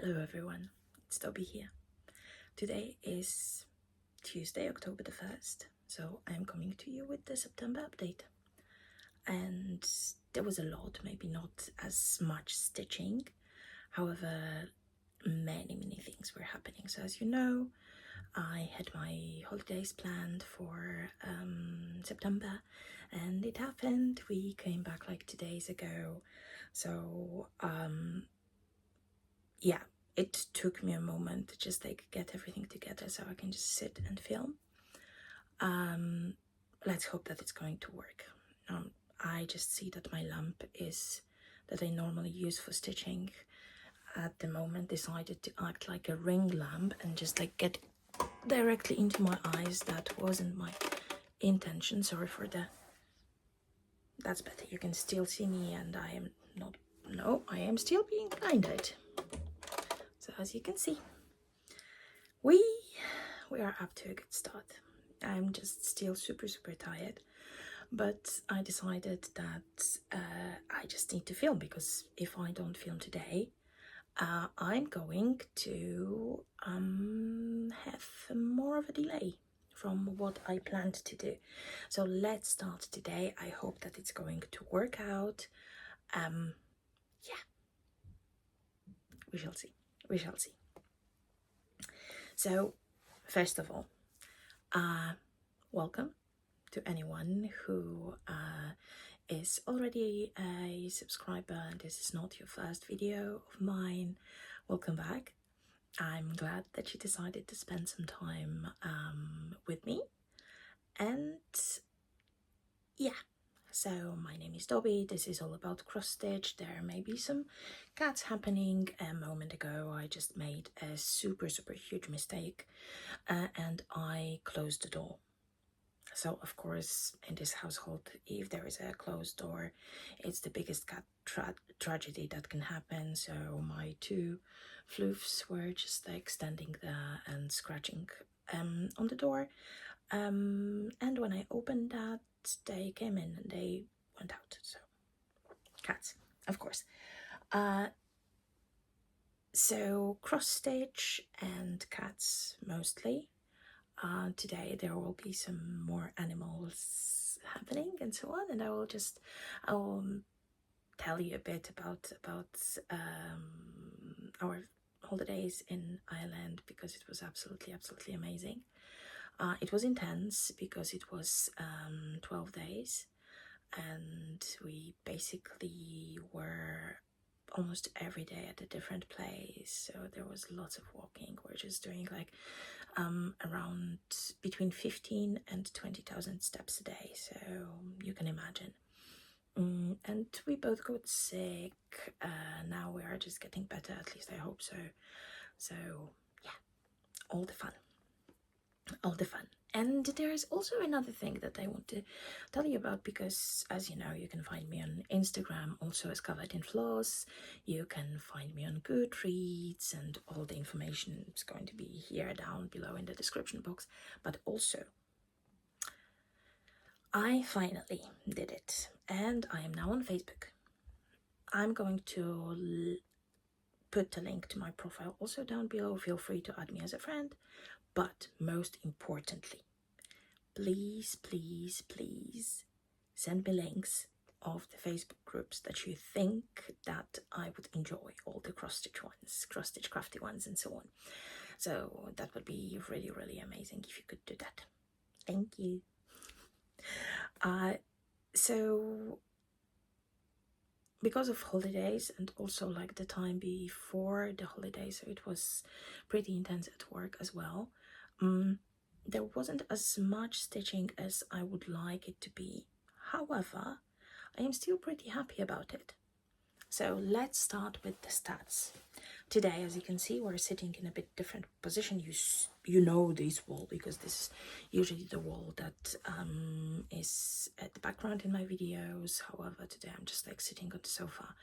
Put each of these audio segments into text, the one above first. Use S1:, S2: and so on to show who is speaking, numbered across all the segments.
S1: Hello everyone, it's Dobby here. Today is Tuesday, October the 1st, so I'm coming to you with the September update. And there was a lot, maybe not as much stitching, however, many things were happening. So as you know, I had my holidays planned for September, and it happened. We came back like 2 days ago, so yeah, it took me a moment to just like get everything together so I can just sit and film. Let's hope that it's going to work. I just see that my lamp is that I normally use for stitching at the moment decided to act like a ring lamp and just like get directly into my eyes. That wasn't my intention. Sorry for the... That's better. You can still see me and I am not... No, I am still being blinded. So as you can see, we are up to a good start. I'm just still super tired, but I decided that I just need to film, because if I don't film today, I'm going to have more of a delay from what I planned to do. So let's start today. I hope that it's going to work out. Yeah, we shall see. We shall see. So, first of all, welcome to anyone who is already a subscriber and this is not your first video of mine. Welcome back. I'm glad that you decided to spend some time with me. And yeah, so my name is Dobby. This is all about cross stitch. There may be some cuts happening. A moment ago I just made a super huge mistake and I closed the door. So of course in this household, if there is a closed door, it's the biggest cat tragedy that can happen. So my two floofs were just like standing there and scratching on the door, and when I opened that, they came in and they went out. So cats, of course. So cross stitch and cats mostly. Today there will be some more animals happening and so on, and I'll tell you a bit about our holidays in Ireland, because it was absolutely amazing. It was intense because it was 12 days and we basically were almost every day at a different place, so there was lots of walking. We're just doing like around between 15 and 20,000 steps a day, so you can imagine. And we both got sick. Now we are just getting better, at least I hope so. So yeah, all the fun. And there is also another thing that I want to tell you about, because as you know, you can find me on Instagram also as coveredinfloss. You can find me on Goodreads, and all the information is going to be here down below in the description box. But also, I finally did it, and I am now on Facebook. I'm going to put the link to my profile also down below. Feel free to add me as a friend. But most importantly, please send me links of the Facebook groups that you think that I would enjoy, all the cross-stitch ones, cross-stitch crafty ones and so on. So that would be really amazing if you could do that. Thank you. So because of holidays and also like the time before the holidays, so it was pretty intense at work as well. There wasn't as much stitching as I would like it to be. However, I am still pretty happy about it. So let's start with the stats. Today, as you can see, we're sitting in a bit different position. You know this wall, because this is usually the wall that is at the background in my videos. However, today I'm just like sitting on the sofa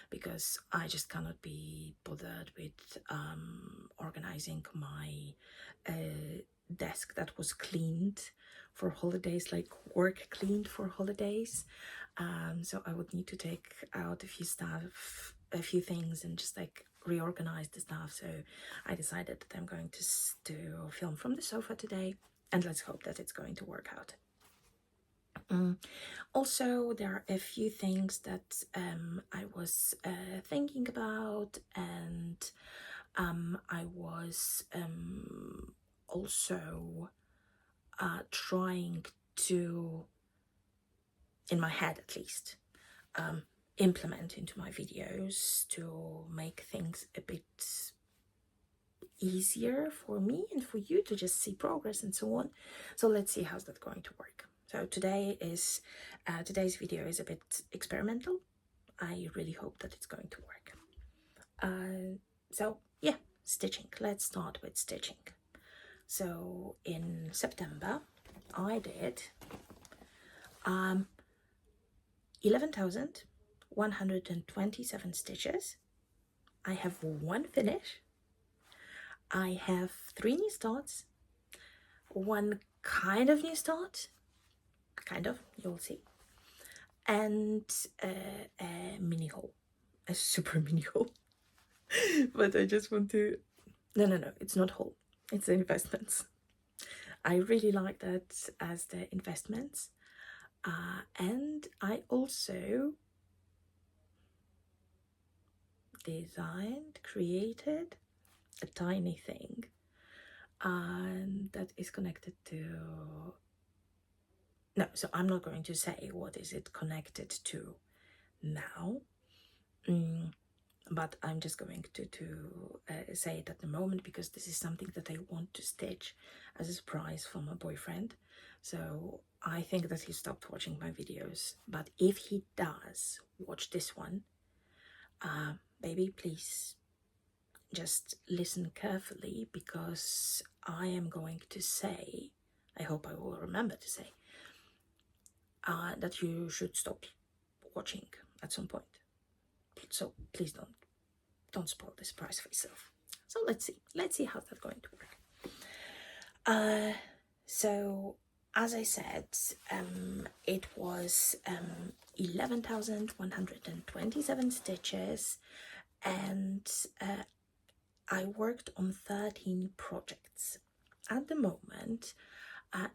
S1: because I just cannot be bothered with organizing my desk that was cleaned for holidays, like work cleaned for holidays. So I would need to take out a few stuff, a few things, and just like reorganize the stuff, so I decided that I'm going to film from the sofa today, and let's hope that it's going to work out. Also, there are a few things that I was thinking about, and I was also trying to, in my head at least, implement into my videos to make things a bit easier for me and for you to just see progress and so on. So let's see how's that going to work. So today's video is a bit experimental. I really hope that it's going to work. So yeah, stitching. Let's start with stitching. So in September, I did 11,127 stitches. I have one finish. I have 3 new starts, one kind of new start, you'll see, and a mini haul, a super mini haul. But I just want to, no, it's not haul, it's the investments. I really like that as the investments. And I also created a tiny thing that is connected to, no, so I'm not going to say what is it connected to now, but I'm just going to say it at the moment, because this is something that I want to stitch as a surprise for my boyfriend. So I think that he stopped watching my videos, but if he does watch this one, baby, please just listen carefully, because I am going to say, I hope I will remember to say, that you should stop watching at some point. So please don't spoil the surprise for yourself. So let's see how that's going to work. So as I said, it was 11,127 stitches, and I worked on 13 projects. At the moment,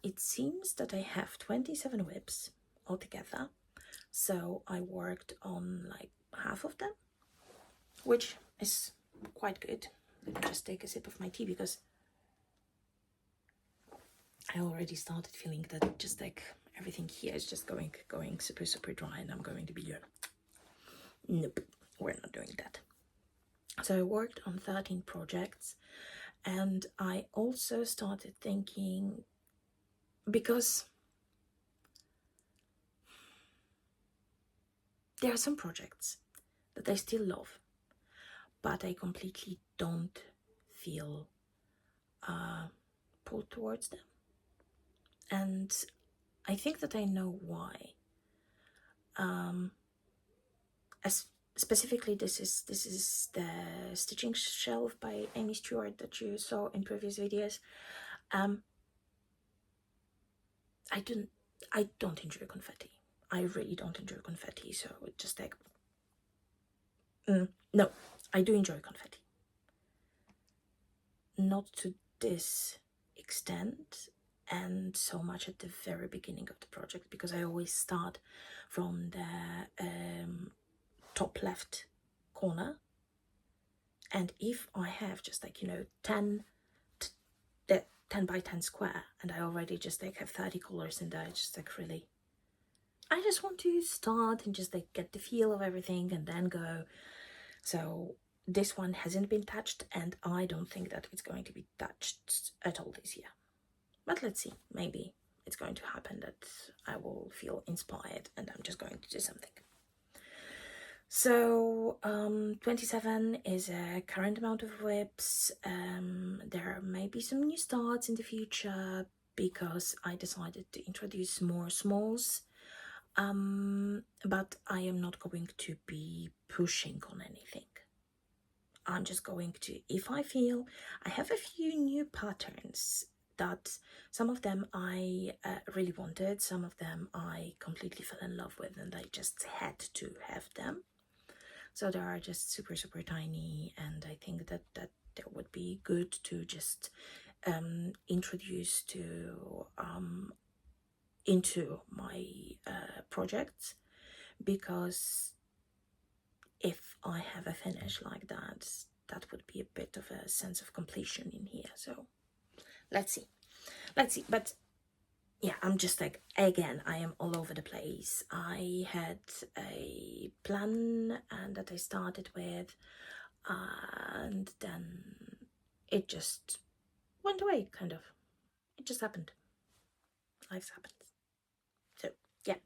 S1: it seems that I have 27 whips altogether, so I worked on like half of them, which is quite good. Let me just take a sip of my tea, because I already started feeling that just like everything here is just going super dry, and I'm going to be here. Nope, we're not doing that. So I worked on 13 projects, and I also started thinking, because there are some projects that I still love, but I completely don't feel pulled towards them. And I think that I know why. As specifically, this is the stitching shelf by Amy Stewart that you saw in previous videos. I don't enjoy confetti. I really don't enjoy confetti. So it's just like, no, I do enjoy confetti. Not to this extent, and so much at the very beginning of the project, because I always start from the top left corner, and if I have just like 10 by 10 square, and I already just like have 30 colors in there, just like really, I just want to start and just like get the feel of everything and then go. So this one hasn't been touched, and I don't think that it's going to be touched at all this year. But let's see, maybe it's going to happen that I will feel inspired and I'm just going to do something. So 27 is a current amount of whips. There may be some new starts in the future, because I decided to introduce more smalls. But I am not going to be pushing on anything. I'm just going to, if I feel, I have a few new patterns that some of them I really wanted, some of them I completely fell in love with, and I just had to have them. So they are just super tiny, and would be good to just introduce to into my projects, because if I have a finish like that, that would be a bit of a sense of completion in here. So let's see. But yeah, I'm just like, again, I am all over the place. I had a plan and that I started with, and then it just went away, kind of. It just happened. Life happens. So yeah.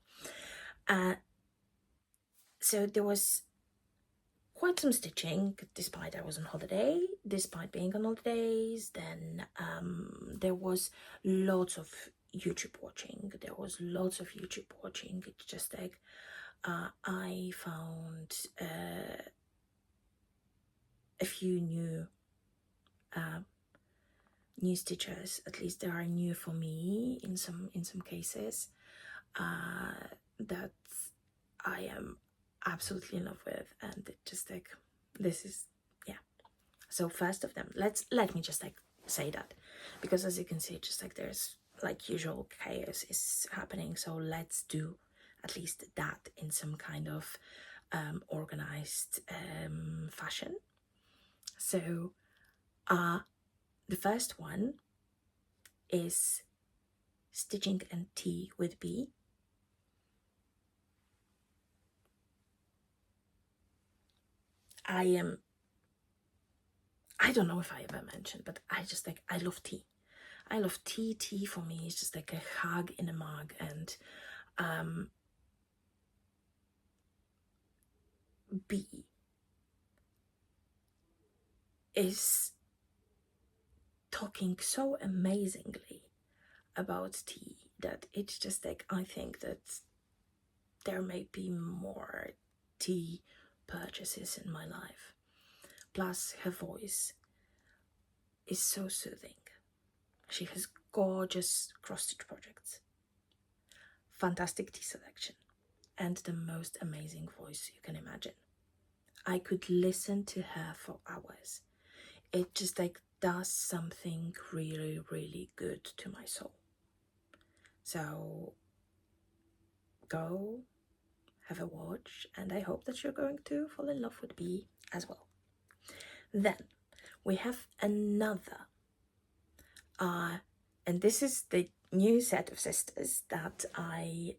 S1: So there was quite some stitching, despite I was on holiday, despite being on holidays. Then there was lots of YouTube watching. It's just like I found a few new stitchers. At least they are new for me in some cases, that I am absolutely in love with, and it just like, this is, yeah. So first of them, let me just like say that, because as you can see, just like there's like usual chaos is happening, so let's do at least that in some kind of organized fashion. So the first one is Stitching and Tea with B. I don't know if I ever mentioned, but I just like, I love tea. I love tea. Tea for me is just like a hug in a mug, and B is talking so amazingly about tea that it's just like, I think that there may be more tea purchases in my life. Plus, her voice is so soothing. She has gorgeous cross-stitch projects, fantastic tea selection, and the most amazing voice you can imagine. I could listen to her for hours. It just like does something really, really good to my soul. So go have a watch, and I hope that you're going to fall in love with B as well. Then we have another, and this is the new set of sisters that I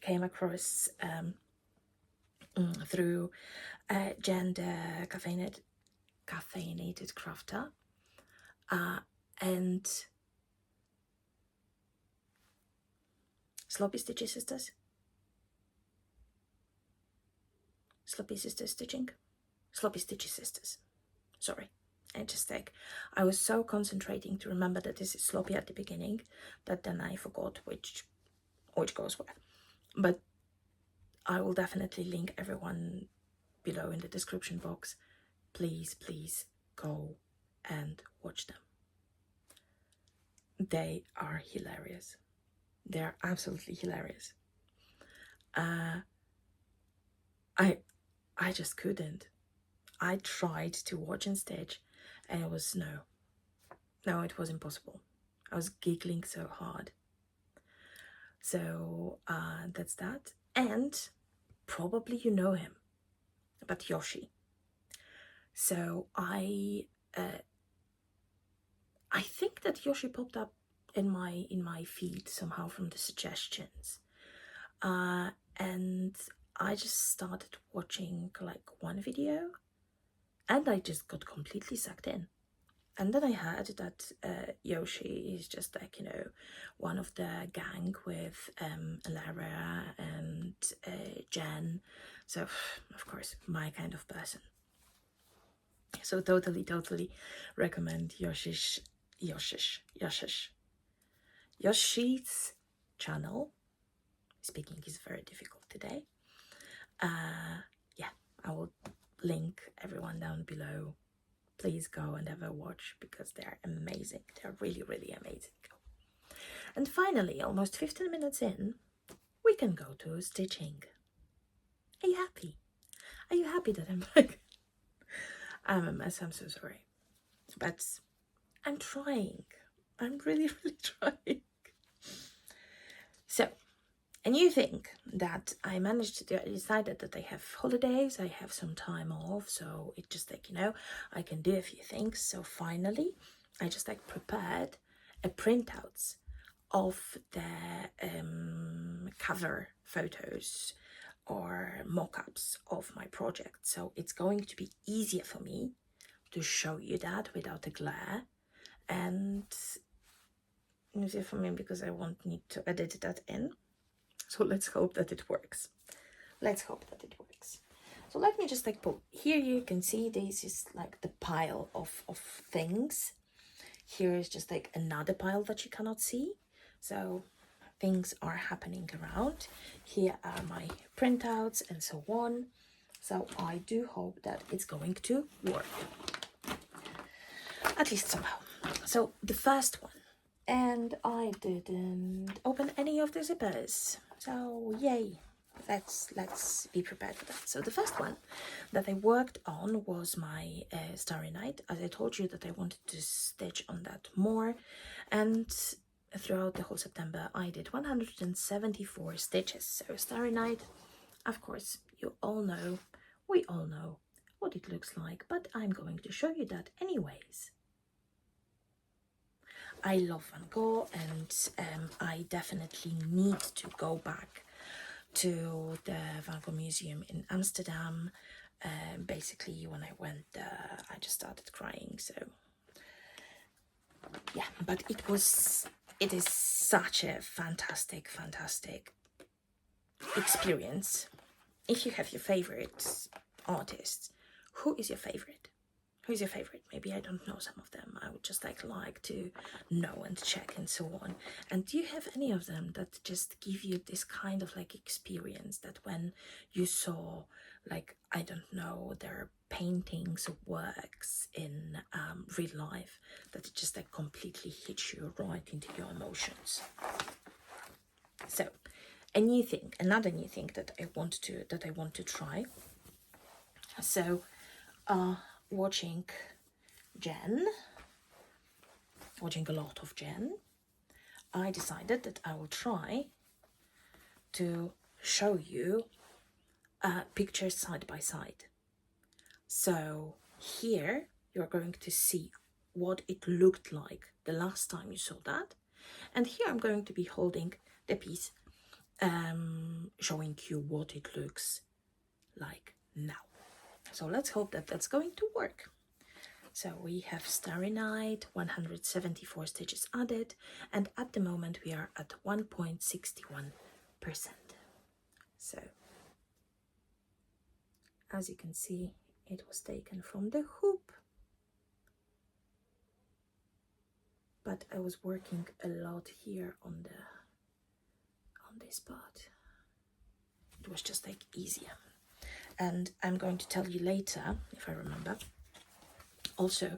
S1: came across through Jen, the caffeinated crafter, and Sloppy Stitchy Sisters. Sloppy Sisters Stitching. Sloppy Stitchy Sisters. Sorry. I just like, I was so concentrating to remember that this is sloppy at the beginning that then I forgot which goes where. But I will definitely link everyone below in the description box. Please go and watch them. They are hilarious. They are absolutely hilarious. I just couldn't. I tried to watch and stitch, and it was no, it was impossible. I was giggling so hard. So that's that. And probably you know him, but Yoshi. So I think that Yoshi popped up in my feed somehow from the suggestions, and I just started watching like one video, and I just got completely sucked in. And then I heard that Yoshi is just like, you know, one of the gang with Lara and Jen. So, of course, my kind of person. So totally recommend Yoshi's channel. Speaking is very difficult today. Yeah, I will link everyone down below. Please go and have a watch, because they're amazing. They're really, really amazing. And finally, almost 15 minutes in, we can go to stitching. Are you happy? Are you happy that I'm like, I'm a mess? I'm so sorry. but I'm trying. I'm really, really trying. So, a new thing that I managed to do, I decided that I have holidays, I have some time off, so it just like, you know, I can do a few things. So finally, I just like prepared a printouts of the cover photos or mock-ups of my project. So it's going to be easier for me to show you that without a glare, and easier for me because I won't need to edit that in. So let's hope that it works. Let's hope that it works. So let me just like put, here you can see this is like the pile of things. Here is just like another pile that you cannot see. So things are happening around. Here are my printouts and so on. So I do hope that it's going to work. At least somehow. So the first one, and I didn't open any of the zippers. So yay. Let's be prepared for that. So the first one that I worked on was my Starry Night. As I told you that I wanted to stitch on that more, and throughout the whole September I did 174 stitches. So Starry Night, of course, you all know, we all know what it looks like, but I'm going to show you that anyways. I love Van Gogh, and I definitely need to go back to the Van Gogh Museum in Amsterdam. Basically, when I went there, I just started crying. So yeah, but it is such a fantastic experience. If you have your favorite artists, who is your favorite? Who's your favorite? Maybe I don't know some of them. I would just like to know and check and so on. And do you have any of them that just give you this kind of like experience that when you saw, like, I don't know, their paintings or works in real life, that it just like completely hits you right into your emotions? So another new thing that I want to try. So watching a lot of Jen, I decided that I will try to show you pictures side by side. So here you're going to see what it looked like the last time you saw that, and here I'm going to be holding the piece, showing you what it looks like now. So let's hope that that's going to work. So we have Starry Night, 174 stitches added, and at the moment we are at 1.61%. So as you can see, it was taken from the hoop, but I was working a lot here on this part. It was just like easier, and I'm going to tell you later, if I remember, also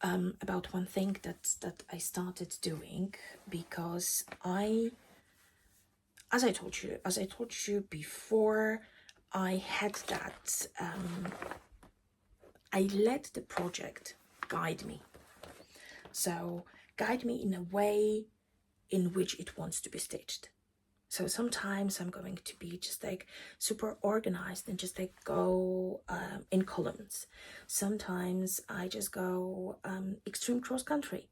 S1: about one thing that I started doing, because as I told you before, I had that I let the project guide me. So guide me in a way in which it wants to be stitched. So sometimes I'm going to be just like super organized and just like go in columns. Sometimes I just go extreme cross country.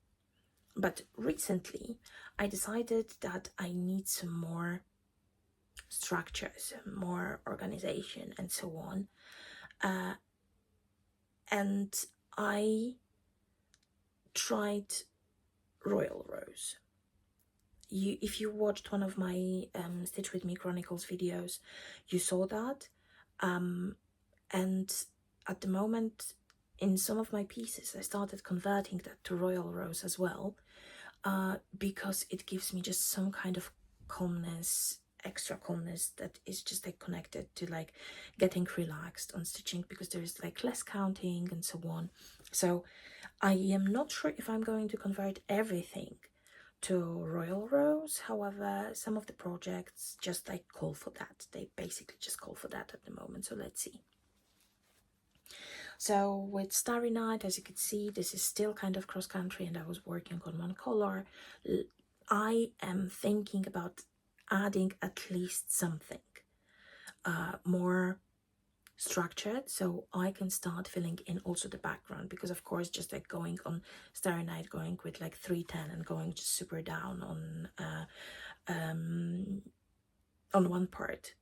S1: But recently I decided that I need some more structures, more organization and so on. And I tried Royal Rose. If you watched one of my Stitch With Me Chronicles videos, you saw that. And at the moment, in some of my pieces, I started converting that to Royal Rose as well, because it gives me just some kind of calmness, extra calmness that is just like connected to like getting relaxed on stitching, because there is like less counting and so on. So I am not sure if I'm going to convert everything to Royal Rose. However, some of the projects just like call for that. They basically just call for that at the moment. So let's see. So with Starry Night, as you can see, this is still kind of cross country and I was working on one color. I am thinking about adding at least something more structured, so I can start filling in also the background, because of course just like going on Starry Night, going with like 310 and going just super down on one part,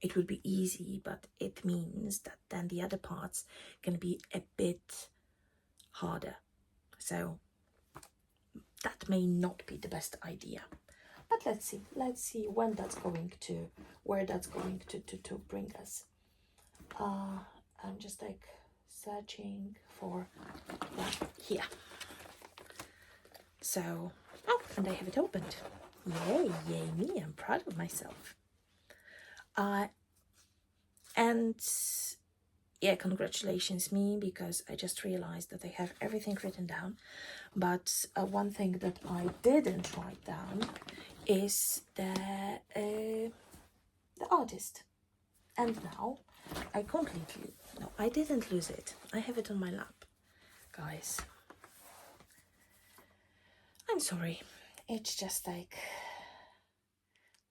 S1: it would be easy, but it means that then the other parts can be a bit harder, so that may not be the best idea. But let's see when that's going to, where that's going to bring us. I'm just like searching for here. So, oh, and I have it opened. Yay me, I'm proud of myself. And yeah, congratulations me, because I just realized that I have everything written down, but one thing that I didn't write down is the artist. And now I completely, no, I didn't lose it. I have it on my lap, guys. I'm sorry. It's just like,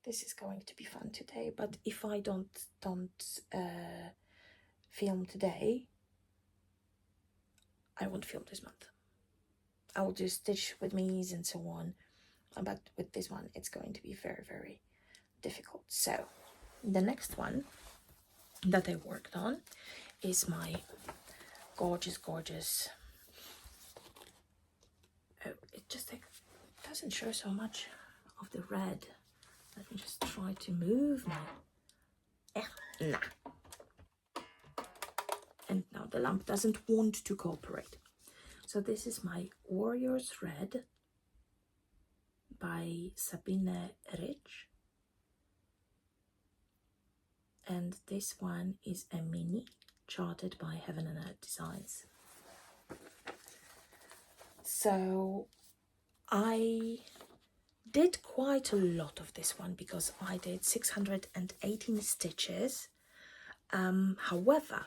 S1: this is going to be fun today, but if I don't film today, I won't film this month. I will do stitch with me's and so on, but with this one it's going to be very, very difficult. So the next one that I worked on is my gorgeous oh, it just like doesn't show so much of the red. Let me just try to move my and now the lamp doesn't want to cooperate. So this is my Warriors Red by Sabine Rich, and this one is a mini charted by Heaven and Earth Designs. So I did quite a lot of this one because I did 618 stitches. However,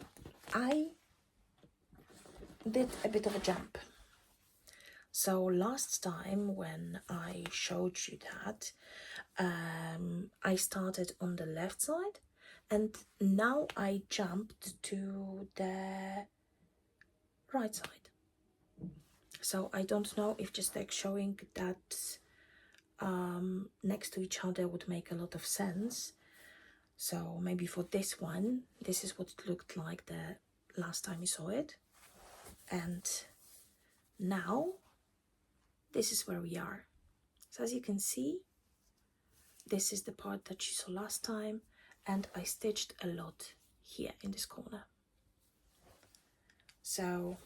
S1: I did a bit of a jump. So last time when I showed you that, I started on the left side, and now I jumped to the right side. So I don't know if just like showing that next to each other would make a lot of sense. So maybe for this one, this is what it looked like the last time you saw it, and now this is where we are. So as you can see, this is the part that you saw last time, and I stitched a lot here in this corner. So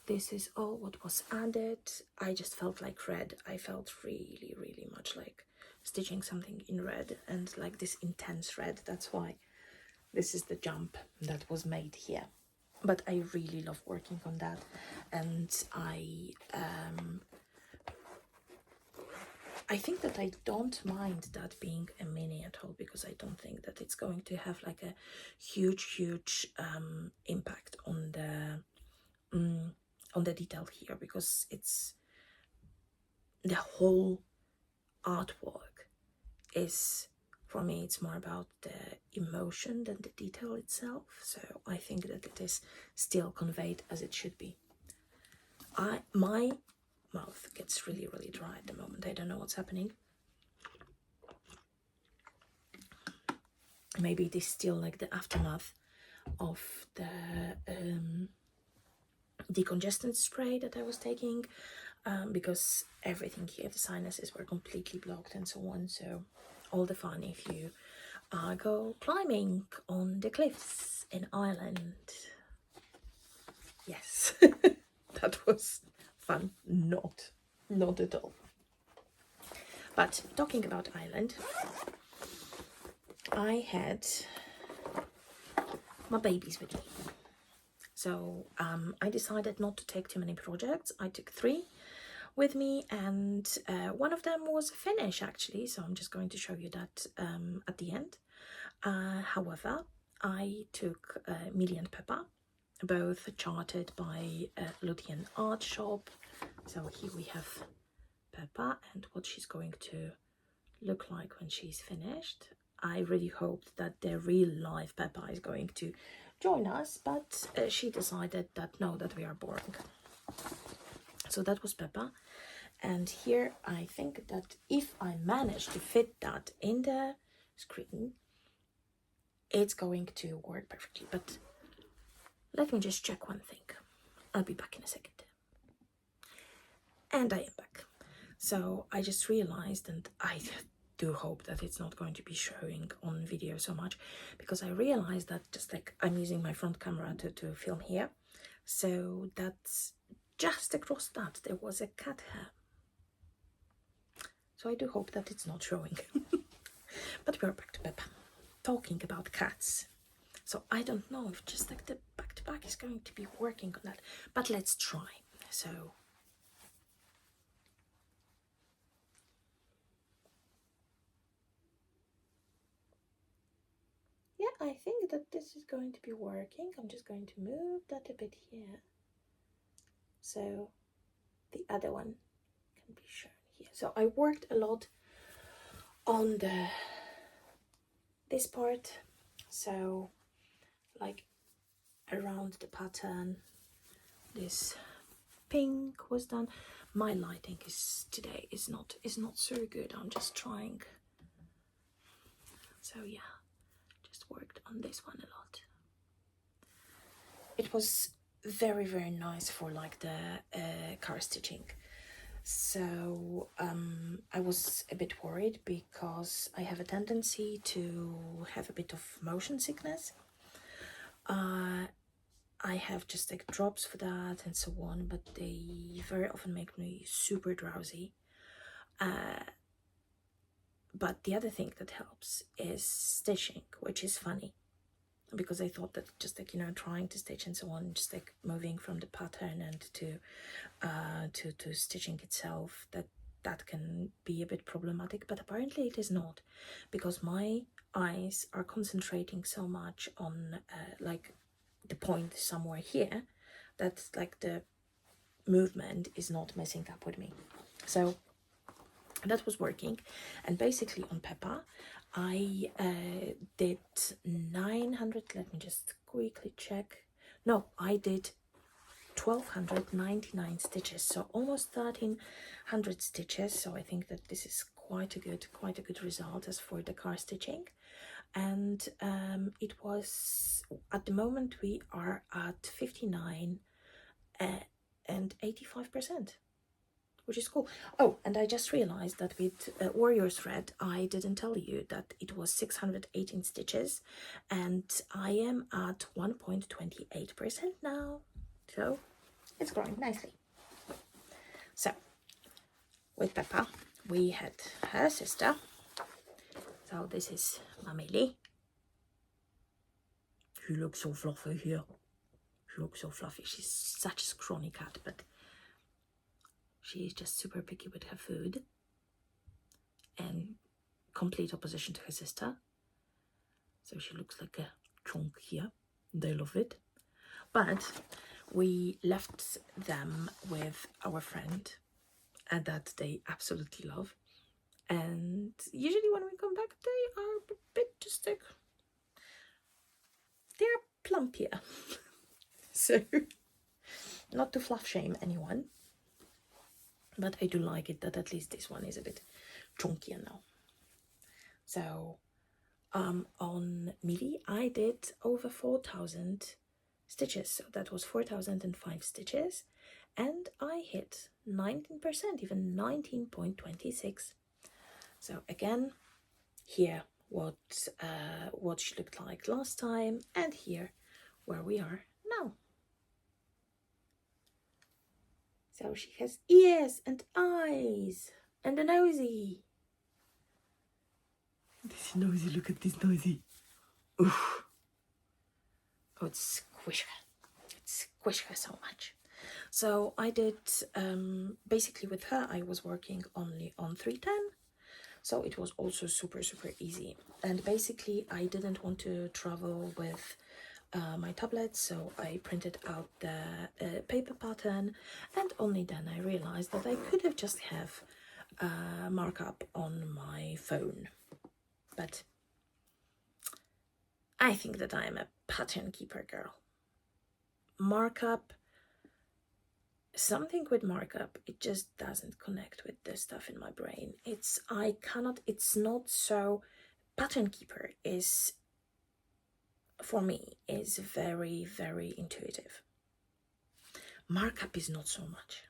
S1: this is all what was added. I just felt like red. I felt really, really much like stitching something in red, and like this intense red. That's why this is the jump that was made here. But I really love working on that, and I think that I don't mind that being a mini at all, because I don't think that it's going to have like a huge impact on the detail here, because it's the whole artwork is, for me, it's more about the emotion than the detail itself. So I think that it is still conveyed as it should be. My mouth gets really, really dry at the moment. I don't know what's happening. Maybe it is still like the aftermath of the decongestant spray that I was taking, because everything here, the sinuses were completely blocked and so on. So all the fun if you go climbing on the cliffs in Ireland. Yes, that was fun. Not at all. But talking about Ireland, I had my babies with me. So I decided not to take too many projects. I took 3 with me, and one of them was a finish actually, so I'm just going to show you that at the end. However, I took Millie and Peppa, both charted by Luthean Art Shop. So here we have Peppa and what she's going to look like when she's finished. I really hoped that the real life Peppa is going to join us, but she decided that no, that we are boring. So that was Peppa. And here I think that if I manage to fit that in the screen, it's going to work perfectly. But let me just check one thing. I'll be back in a second. And I am back. So I just realized, and I do hope that it's not going to be showing on video so much, because I realized that just like I'm using my front camera to film here. So that's just across that there was a cat hair. So I do hope that it's not showing. But we're back to Peppa, talking about cats. So I don't know if just like the back-to-back is going to be working on that, but let's try. So yeah, I think that this is going to be working. I'm just going to move that a bit here, so the other one can be shown here. So I worked a lot on this part, so like around the pattern, this pink was done. My lighting today is not so good. I'm just trying. So yeah, just worked on this one a lot. It was very nice for like the car stitching. So I was a bit worried because I have a tendency to have a bit of motion sickness. I have just like drops for that and so on, but they very often make me super drowsy. But the other thing that helps is stitching, which is funny, because I thought that just like, you know, trying to stitch and so on, just like moving from the pattern and to stitching itself, that can be a bit problematic, but apparently it is not, because my eyes are concentrating so much on like the point somewhere here that like the movement is not messing up with me. So that was working. And basically on Peppa I did 900, let me just quickly check, no, I did 1299 stitches, so almost 1300 stitches. So I think that this is quite a good result as for the car stitching. And it was, at the moment we are at 59 and 85%, which is cool. Oh, and I just realized that with warrior thread I didn't tell you that it was 618 stitches, and I am at 1.28% now, so it's growing nicely. So with Peppa we had her sister. So this is Mamili. She looks so fluffy here. She looks so fluffy. She's such a scrawny cat, but she's just super picky with her food, and complete opposition to her sister. So she looks like a chunk here. They love it. But we left them with our friend, and that they absolutely love. And usually when we come back, they are a bit just like, they're plumpier. So not to fluff shame anyone, but I do like it that at least this one is a bit chunkier now. So on Mili I did over 4,000 stitches, so that was 4,005 stitches, and I hit 19%, even 19.26. So again, here what she looked like last time, and here where we are now. So she has ears and eyes and a nosy. This nosy, look at this nosy. Oof. Oh, it's squish her. It squish her so much. So I did, basically with her, I was working only on 310. So it was also super easy. And basically I didn't want to travel with my tablet, so I printed out the paper pattern, and only then I realized that I could have just have markup on my phone. But I think that I am a pattern keeper girl. Markup, something with markup, it just doesn't connect with the stuff in my brain. It's not so. Pattern keeper is, for me, is very, very intuitive. Markup is not so much.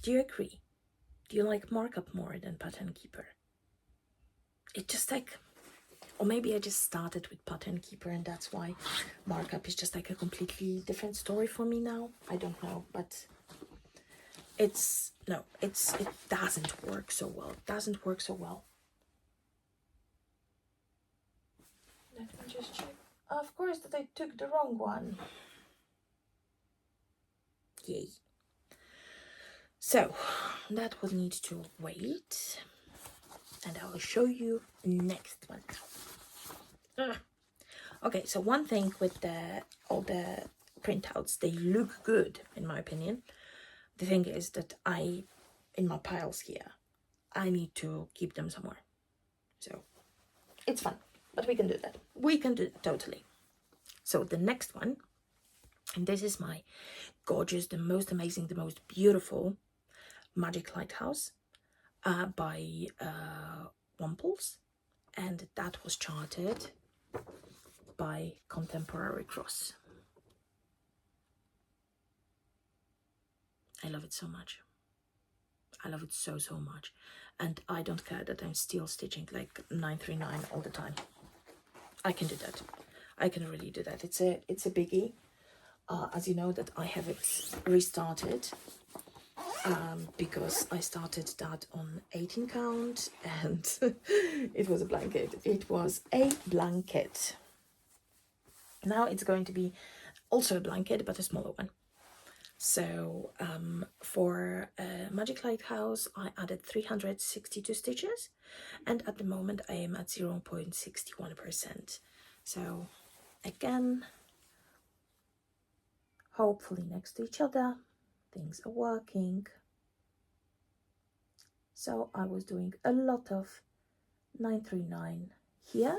S1: Do you agree? Do you like markup more than pattern keeper? It just like, or maybe I just started with pattern keeper and that's why markup is just like a completely different story for me now. I don't know, but it doesn't work so well. It doesn't work so well. Let me just check. Of course that I took the wrong one. Yay. So that will need to wait, and I will show you next one. Okay, so one thing with all the printouts, they look good in my opinion. The thing is that in my piles here, I need to keep them somewhere. So it's fun, but we can do that. We can do that totally. So the next one, and this is my gorgeous, the most amazing, the most beautiful Magic Lighthouse by Wamples, and that was charted by Contemporary Cross. I love it so much. I love it so much, and I don't care that I'm still stitching like 939 all the time. I can do that. I can really do that. It's a biggie. As you know, that I have it restarted because I started that on 18 count and it was a blanket. It was a blanket. Now it's going to be also a blanket, but a smaller one. So for Magic Lighthouse, I added 362 stitches, and at the moment I am at 0.61%. So again, hopefully next to each other, things are working. So I was doing a lot of 939 here.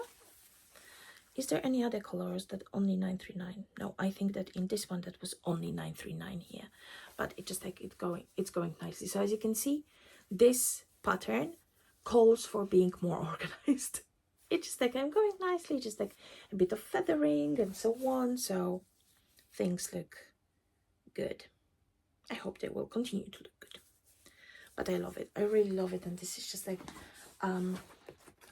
S1: Is there any other colors that only 939? No, I think that in this one that was only 939 here, but it just like it's going nicely. So as you can see, this pattern calls for being more organized. It's just like I'm going nicely, just like a bit of feathering and so on. So things look good. I hope they will continue to look good. But I love it. I really love it, and this is just like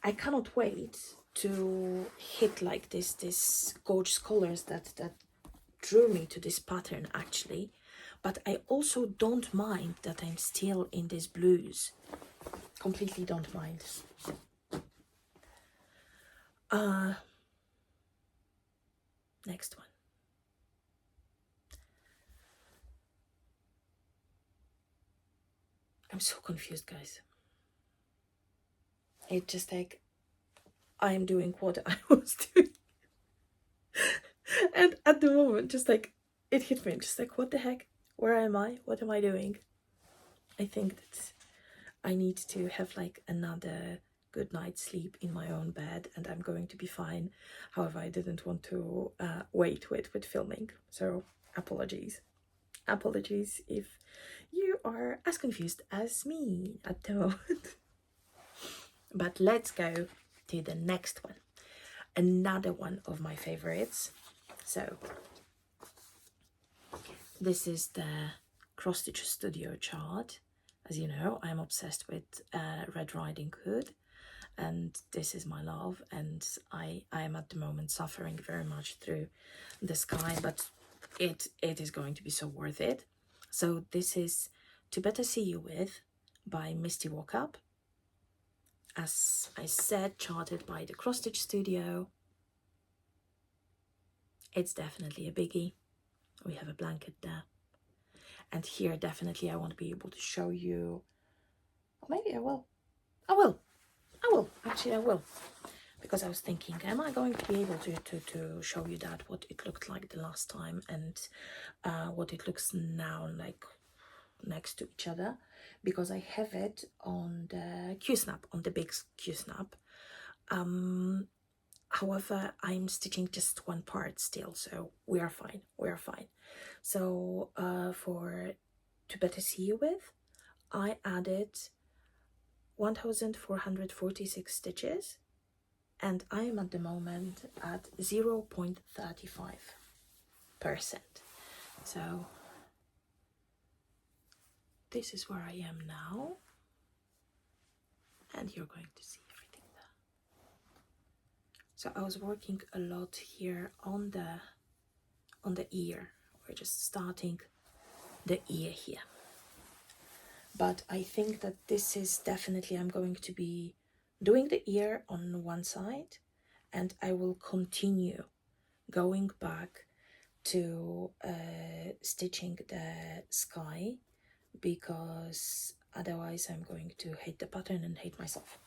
S1: I cannot wait to hit like this gorgeous colors that drew me to this pattern actually. But I also don't mind that I'm still in these blues. Completely don't mind. Next one. I'm so confused, guys. It just like I'm doing what I was doing. And at the moment, just like it hit me, just like what the heck? Where am I? What am I doing? I think that I need to have like another good night's sleep in my own bed and I'm going to be fine. However, I didn't want to wait with filming, so apologies. Apologies if you are as confused as me at the moment. But let's go to the next one. Another one of my favorites. So this is the Cross Stitch Studio chart. As you know, I'm obsessed with Red Riding Hood, and this is my love, and I am at the moment suffering very much through the sky, but it is going to be so worth it. So this is To Better See You With by Misty Walkup. As I said, charted by the Cross Stitch Studio. It's definitely a biggie. We have a blanket there. And here definitely I want to be able to show you. Maybe I will. I will. Actually, I will. because I was thinking, am I going to be able to show you that, what it looked like the last time, and what it looks now like next to each other, because I have it on the Q-snap, on the big Q-snap. However, I'm stitching just one part still, so we are fine, we are fine. So to better see you with, I added 1446 stitches, and I am at the moment at 0.35%. So this is where I am now, and you're going to see everything there. So I was working a lot here on the ear. We're just starting the ear here. But I think that this is definitely, I'm going to be doing the ear on one side, and I will continue going back to stitching the sky, because otherwise I'm going to hate the pattern and hate myself.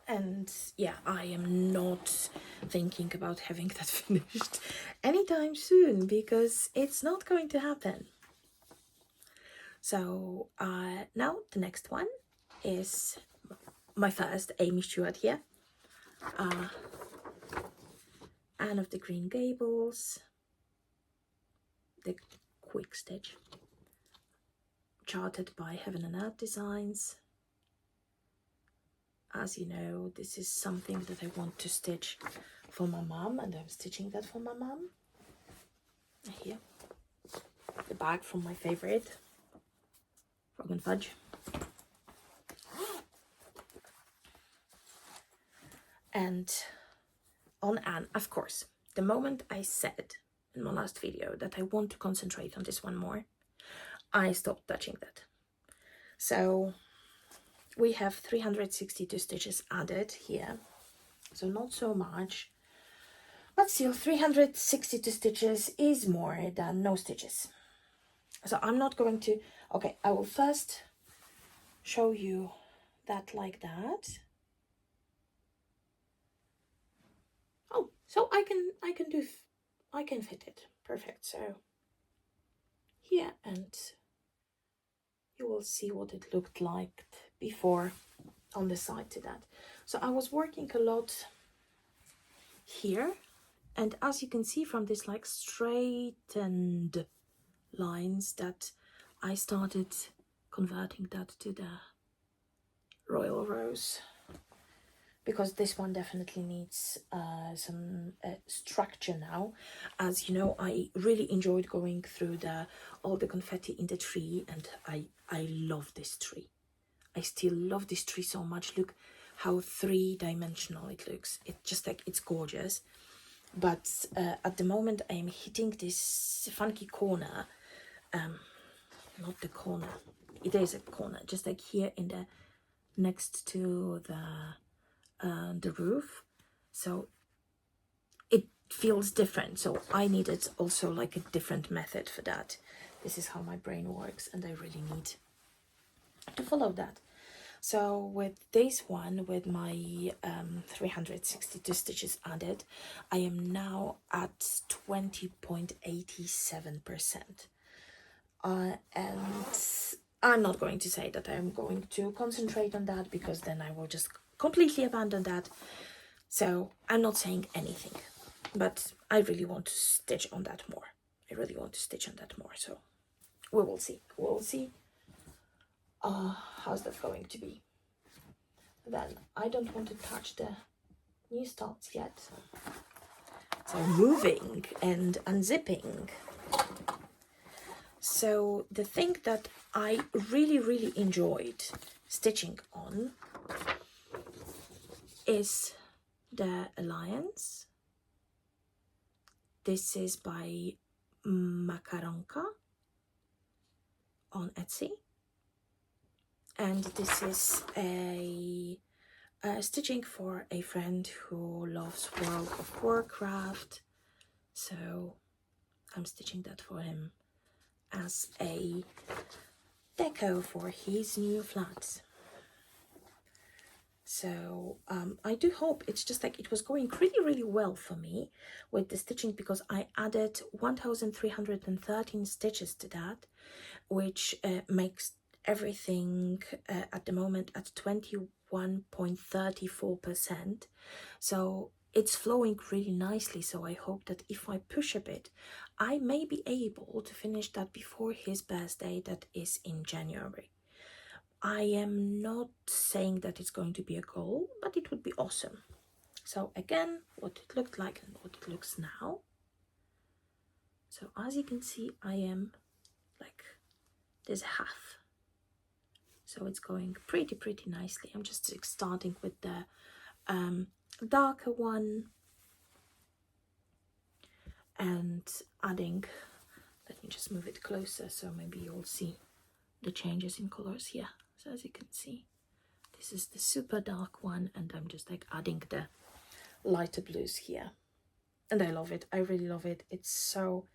S1: And yeah, I am not thinking about having that finished anytime soon, because it's not going to happen. So now the next one is my first Amy Stewart here. Anne of the Green Gables, the quick stitch, charted by Heaven and Earth Designs. As you know, this is something that I want to stitch for my mom, and I'm stitching that for my mom. Here, the bag from my favorite, Frog and Fudge. And on Anne, of course, the moment I said in my last video that I want to concentrate on this one more, I stopped touching that. So we have 362 stitches added here, so not so much, but still 362 stitches is more than no stitches. So I'm not going to, okay, I will first show you that like that. Oh, so I can fit it, perfect. So here, and you will see what it looked like before on the side to that. So I was working a lot here, and as you can see from this like straightened lines, that I started converting that to the Royal Rose, because this one definitely needs some structure now. As you know, I really enjoyed going through all the confetti in the tree, and I love this tree. I still love this tree so much. Look how three-dimensional it looks. It's just like, it's gorgeous. But at the moment I am hitting this funky corner, not the corner, it is a corner, just like here in the next to the roof, so it feels different. So I needed also like a different method for that. This is how my brain works, and I really need to follow that. So with this one, with my 362 stitches added, I am now at 20.87%. And I'm not going to say that I'm going to concentrate on that, because then I will just completely abandon that. So I'm not saying anything, but I really want to stitch on that more. I really want to stitch on that more. So we will see. We'll see how's that going to be. Then I don't want to touch the new starts yet. So moving and unzipping. So the thing that I really enjoyed stitching on is the Alliance. This is by Makaronka on Etsy, and this is a stitching for a friend who loves World of Warcraft, so I'm stitching that for him as a deco for his new flat. So I do hope, it's just like it was going really well for me with the stitching, because I added 1313 stitches to that, which makes everything at the moment at 21.34%. So it's flowing really nicely. So I hope that if I push a bit, I may be able to finish that before his birthday, that is in January. I am not saying that it's going to be a goal, but it would be awesome. So again, what it looked like and what it looks now. So as you can see, I am like, there's half. So it's going pretty nicely. I'm just starting with the darker one and adding, let me just move it closer so maybe you'll see the changes in colors here. So as you can see, this is the super dark one, and I'm just like adding the lighter blues here, and I love it. I really love it. It's so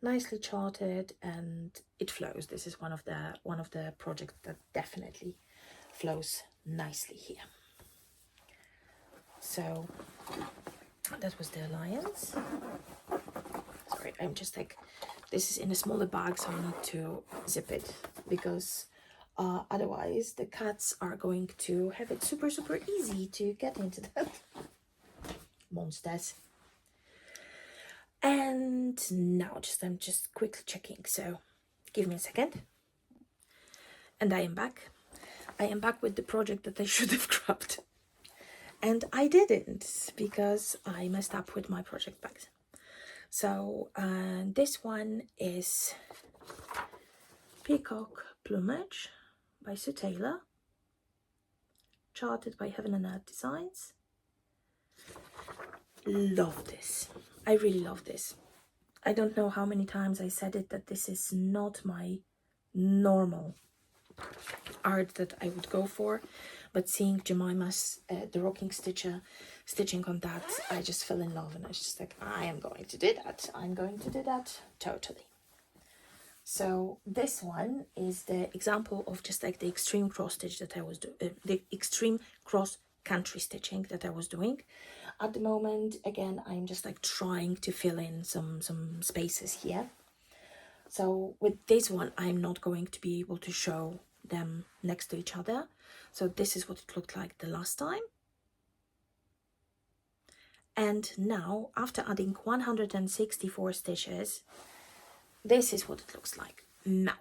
S1: nicely charted and it flows. This is one of the projects that definitely flows nicely here. So that was the alliance. Sorry, I'm just like, this is in a smaller bag, so I need to zip it, because otherwise the cats are going to have it super easy to get into that. Monsters. And now I'm just quickly checking, so give me a second. And I am back. I am back with the project that I should have grabbed, and I didn't, because I messed up with my project bags. So this one is Peacock Plumage by Sue Taylor, charted by Heaven and Earth Designs. Love this. I really love this. I don't know how many times I said it, that this is not my normal art that I would go for, but seeing Jemima's the Rocking Stitcher stitching on that, I just fell in love, and I was just like, I am going to do that. I'm going to do that totally. So this one is the example of just like the extreme cross stitch that I was doing, the extreme cross country stitching that I was doing. At the moment, again, I'm just like trying to fill in some spaces here. So with this one, I'm not going to be able to show them next to each other. So this is what it looked like the last time. And now, after adding 164 stitches, this is what it looks like now.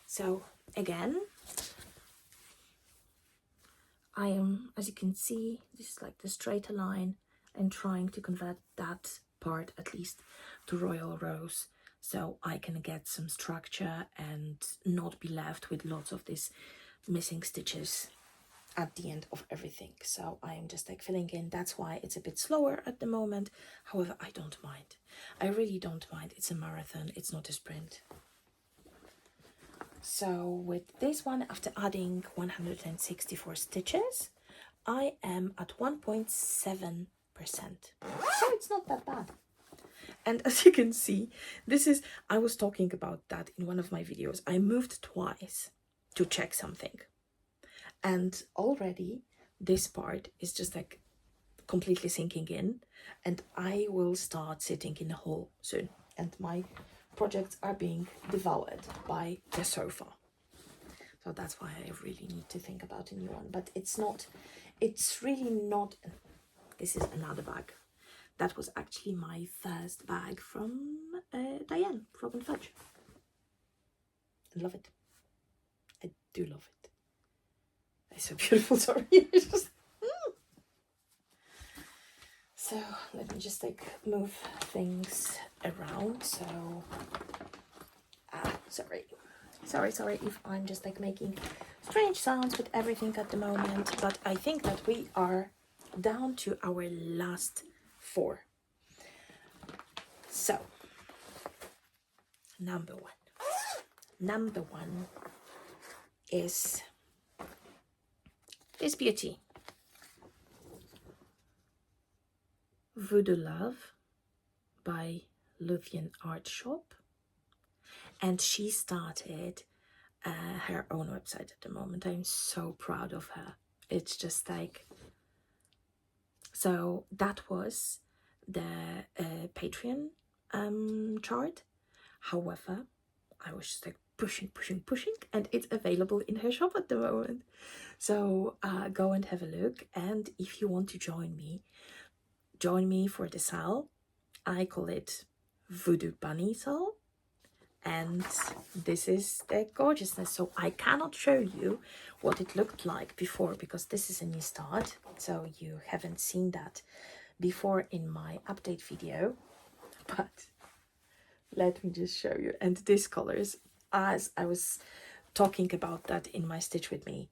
S1: So again, I am, as you can see, this is like the straighter line, and trying to convert that part at least to Royal Rose, so I can get some structure and not be left with lots of these missing stitches at the end of everything. So I am just like filling in. That's why it's a bit slower at the moment. However, I don't mind. I really don't mind. It's a marathon, it's not a sprint. So with this one, after adding 164 stitches, I am at 1.7%. So it's not that bad. And as you can see, this is, I was talking about that in one of my videos. I moved twice to check something. And already this part is just like completely sinking in, and I will start sitting in a hole soon, and my projects are being devoured by the sofa. So that's why I really need to think about a new one. But it's really not. This is another bag. That was actually my first bag from Diane, Frog and Fudge. I love it. I do love it. It's so beautiful, sorry. Just, So let me just like move things around. So sorry if I'm just like making strange sounds with everything at the moment, but I think that we are down to our last 4. So number one is this beauty, Voodoo Love by Lothian Art Shop, and she started her own website at the moment. I'm so proud of her. It's just like, so that was the Patreon chart. However, I was just like pushing, and it's available in her shop at the moment. So go and have a look. And if you want to join me for the sale. I call it Voodoo Bunny Sale. And this is the gorgeousness. So I cannot show you what it looked like before, because this is a new start, so you haven't seen that before in my update video. But let me just show you. And these colors, as I was talking about that in my Stitch With Me,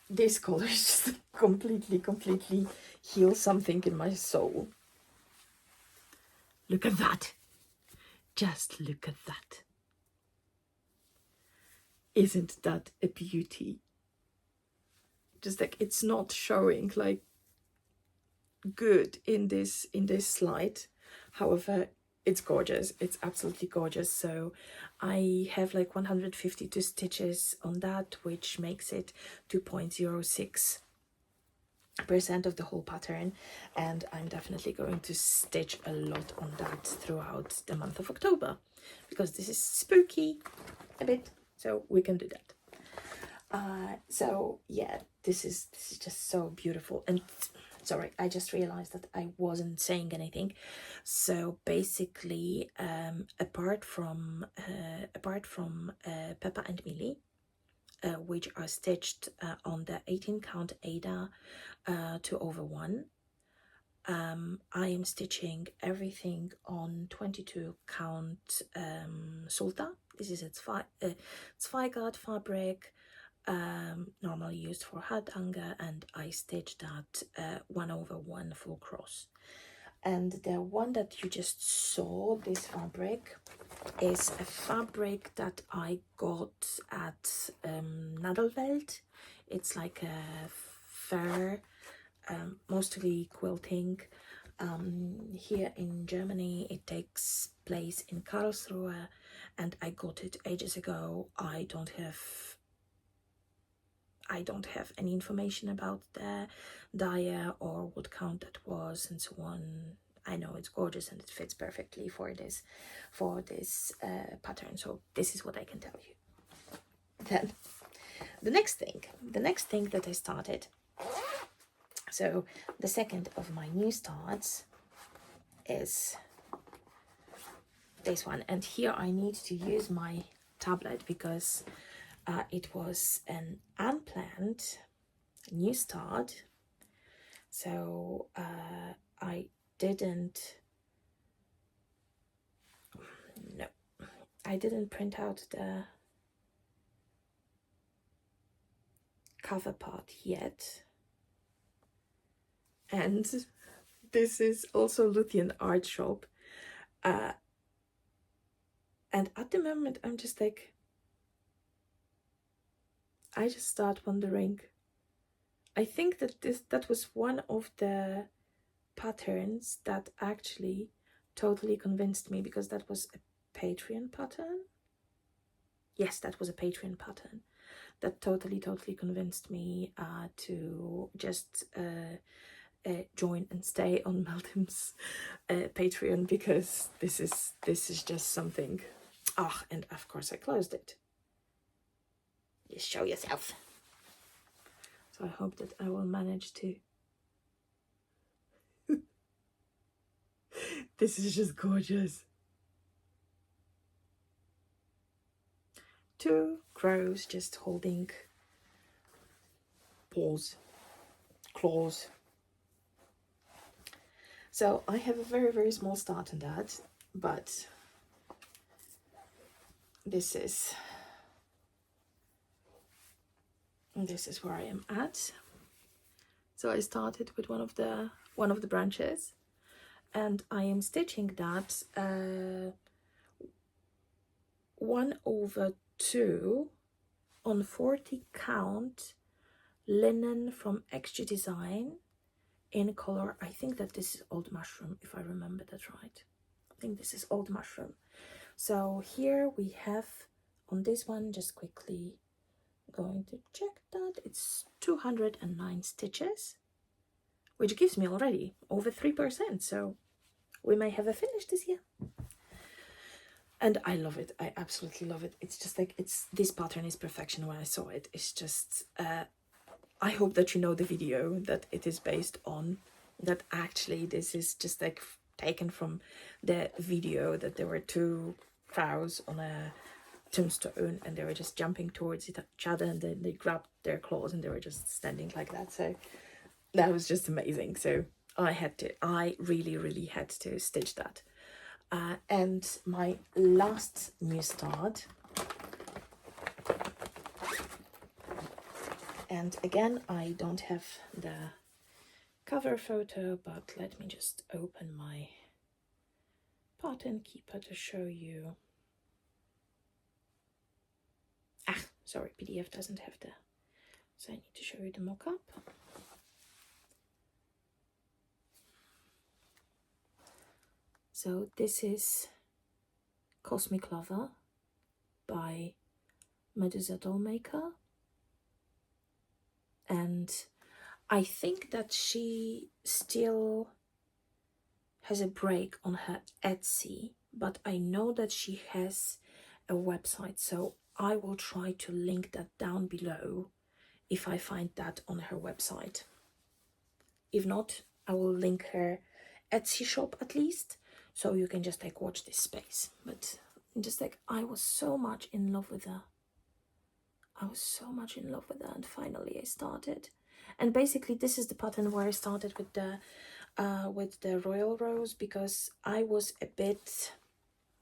S1: these colors just completely heal something in my soul. Look at that. Just look at that. Isn't that a beauty? Just like, it's not showing like good in this slide. However, it's gorgeous. It's absolutely gorgeous. So I have like 152 stitches on that, which makes it 2.06% of the whole pattern, and I'm definitely going to stitch a lot on that throughout the month of October, because this is spooky a bit, so we can do that. So yeah, this is just so beautiful. And sorry, I just realized that I wasn't saying anything. So basically, apart from Peppa and Millie, which are stitched on the 18 count Ada to over 1, I am stitching everything on 22 count Sulta. This is its Zweigart fabric, normally used for Hardanger, and I stitched that 1 over 1 full cross. And the one that you just saw, this fabric, is a fabric that I got at Nadelwelt. It's like a fair, mostly quilting. Here in Germany, it takes place in Karlsruhe, and I got it ages ago. I don't have any information about the dye or what count that was and so on. I know it's gorgeous and it fits perfectly for this pattern. So this is what I can tell you. Then the next thing that I started, so the second of my new starts is this one, and here I need to use my tablet because it was an unplanned new start. So I didn't print out the cover part yet. And this is also Luthean Art Shop. And at the moment, I'm just like, I just start wondering. I think that that was one of the patterns that actually totally convinced me, because that was a Patreon pattern. Yes, that was a Patreon pattern that totally convinced me to just join and stay on Melton's Patreon, because this is just something. And of course I closed it. Just show yourself. So I hope that I will manage to. This is just gorgeous. 2 crows just holding claws. So I have a very small start on that, but this is where I am at. So I started with one of the branches, and I am stitching that 1 over 2 on 40 count linen from XG Design in color. I think that this is Old Mushroom, if I remember that right. I think this is Old Mushroom. So here we have on this one, just quickly going to check that it's 209 stitches, which gives me already over 3%, so we may have a finish this year. And I love it. I absolutely love it. It's just like, this pattern is perfection. When I saw it, it's just I hope that you know the video that it is based on, that actually this is just like taken from the video that there were two crows on a tombstone and they were just jumping towards each other, and then they grabbed their claws and they were just standing like that. So that was just amazing. So I really had to stitch that. And my last new start, and again I don't have the cover photo, but let me just open my pattern keeper to show you. Sorry, PDF doesn't have the, so I need to show you the mock-up. So this is Cosmic Lover by Medusa Dollmaker, and I think that she still has a break on her Etsy, but I know that she has a website, so I will try to link that down below if I find that on her website. If not, I will link her Etsy shop at least, so you can just like watch this space. But just like, I was so much in love with her. I was so much in love with her, and finally I started. And basically this is the pattern where I started with the Royal Rose, because I was a bit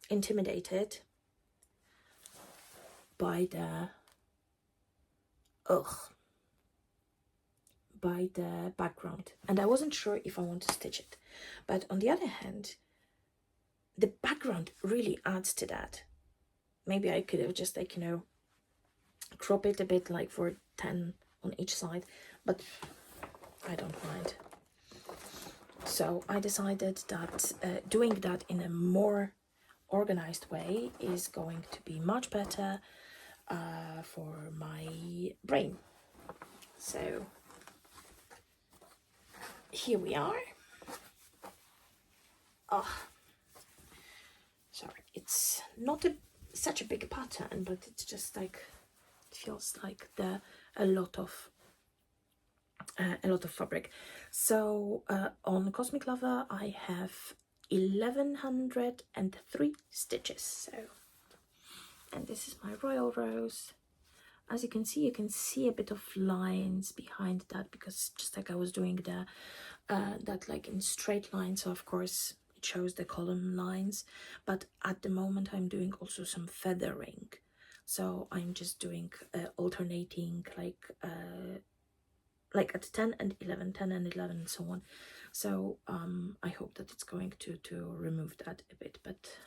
S1: intimidated by the background, and I wasn't sure if I want to stitch it. But on the other hand, the background really adds to that. Maybe I could have just like, you know, crop it a bit, like for 10 on each side, but I don't mind. So I decided that doing that in a more organized way is going to be much better for my brain. So here we are. Sorry, it's not such a big pattern, but it's just like, it feels like a lot of fabric. So on Cosmic Lover I have 1103 stitches. So, and this is my Royal Rose. As you can see a bit of lines behind that, because just like I was doing the that like in straight lines, so of course it shows the column lines, but at the moment I'm doing also some feathering, so I'm just doing alternating like at 10 and 11, 10 and 11 and so on. So I hope that it's going to remove that a bit, but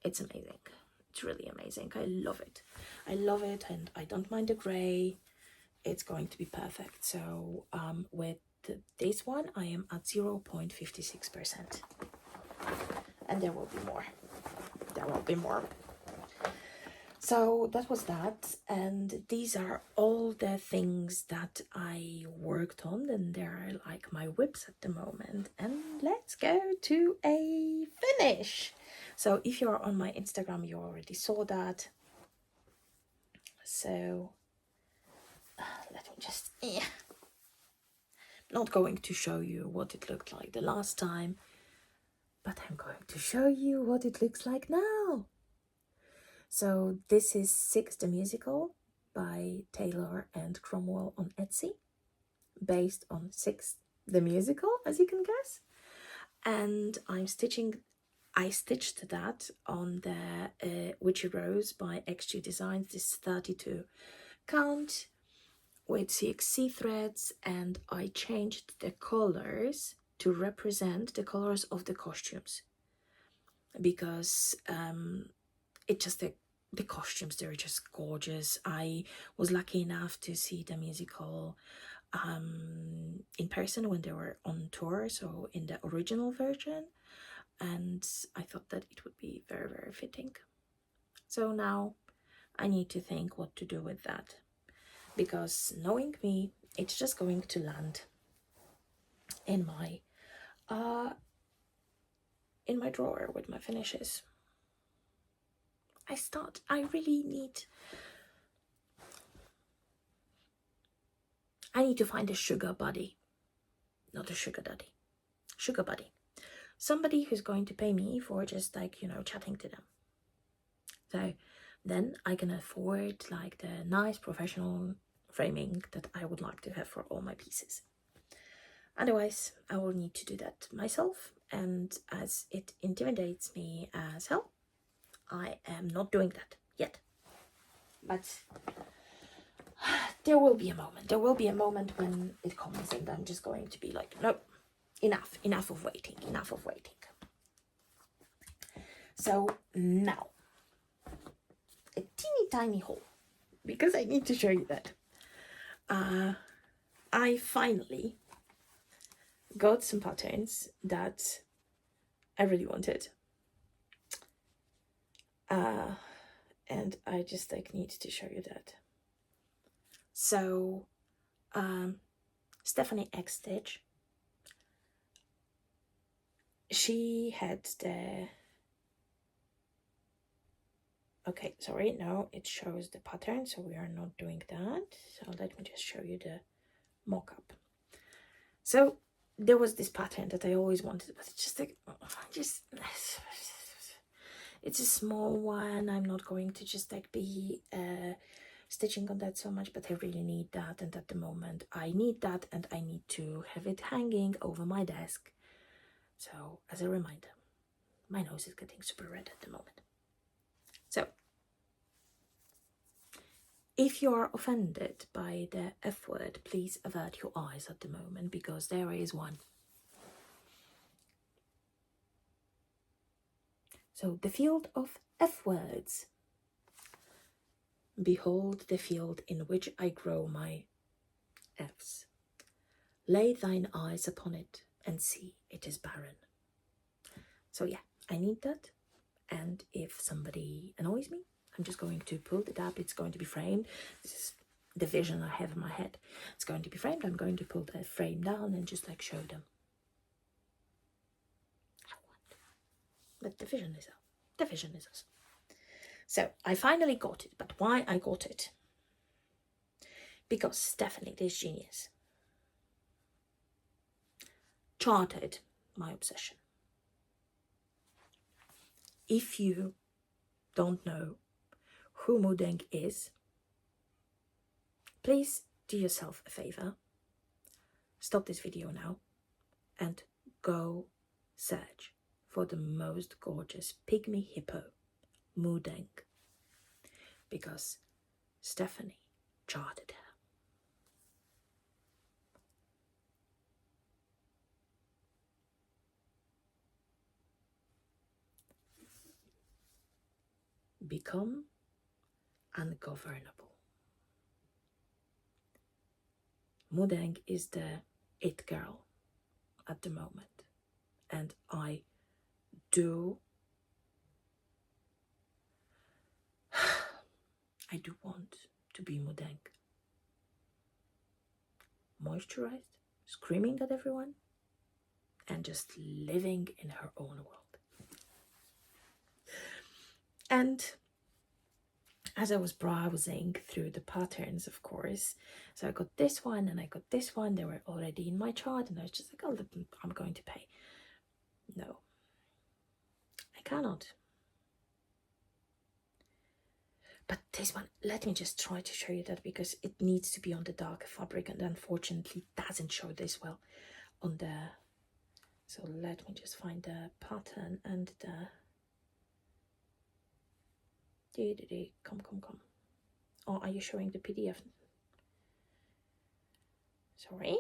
S1: it's amazing. It's really amazing. I love it. I love it, and I don't mind the grey. It's going to be perfect. So with this one I am at 0.56%, and there will be more. There will be more. So that was that, and these are all the things that I worked on, and they're like my whips at the moment. And let's go to a finish. So if you're on my Instagram, you already saw that. So let me just, not going to show you what it looked like the last time, but I'm going to show you what it looks like now. So this is Six the Musical by Taylor and Cromwell on Etsy, based on Six the Musical, as you can guess. And I stitched that on the Witchy Rose by XG Designs. This is 32 count with CXC threads, and I changed the colors to represent the colors of the costumes, because it just the costumes, they're just gorgeous. I was lucky enough to see the musical in person when they were on tour, so in the original version, and I thought that it would be very fitting. So now I need to think what to do with that, because knowing me, it's just going to land in my drawer with my finishes. I really need to find a sugar buddy, not a sugar daddy, sugar buddy, somebody who's going to pay me for just like, you know, chatting to them. So then I can afford like the nice professional framing that I would like to have for all my pieces. Otherwise, I will need to do that myself, and as it intimidates me as hell, I am not doing that yet. But there will be a moment. There will be a moment when it comes, and I'm just going to be like, no, enough of waiting, enough of waiting. So now, a teeny tiny haul, because I need to show you that. I finally got some patterns that I really wanted. And I just like need to show you that. So, Stephanie X Stitch, she had the, okay, sorry, no, it shows the pattern, so we are not doing that. So let me just show you the mock-up. So there was this pattern that I always wanted, but it's just like, it's a small one. I'm not going to just like be stitching on that so much, but I really need that, and at the moment I need that, and I need to have it hanging over my desk. So as a reminder, my nose is getting super red at the moment. So if you are offended by the F word, please avert your eyes at the moment, because there is one. So the field of F words. Behold the field in which I grow my F's. Lay thine eyes upon it and see it is barren. So yeah, I need that. And if somebody annoys me, I'm just going to pull it up. It's going to be framed. This is the vision I have in my head. It's going to be framed. I'm going to pull the frame down and just like show them. But the vision is out. The vision is awesome. So I finally got it. But why I got it? Because Stephanie, this genius, charted my obsession. If you don't know who Mudeng is, please do yourself a favor. Stop this video now and go search for the most gorgeous pygmy hippo, Mudeng, because Stephanie charted her. Become ungovernable. Mudeng is the it girl at the moment, and I do want to be Mudeng. Moisturized, screaming at everyone, and just living in her own world. And as I was browsing through the patterns, of course, so I got this one and I got this one. They were already in my chart, and I was just like, oh, I'm going to pay. No, I cannot. But this one, let me just try to show you that, because it needs to be on the dark fabric, and unfortunately doesn't show this well on the, so let me just find the pattern and the, come. Oh, are you showing the PDF? Sorry.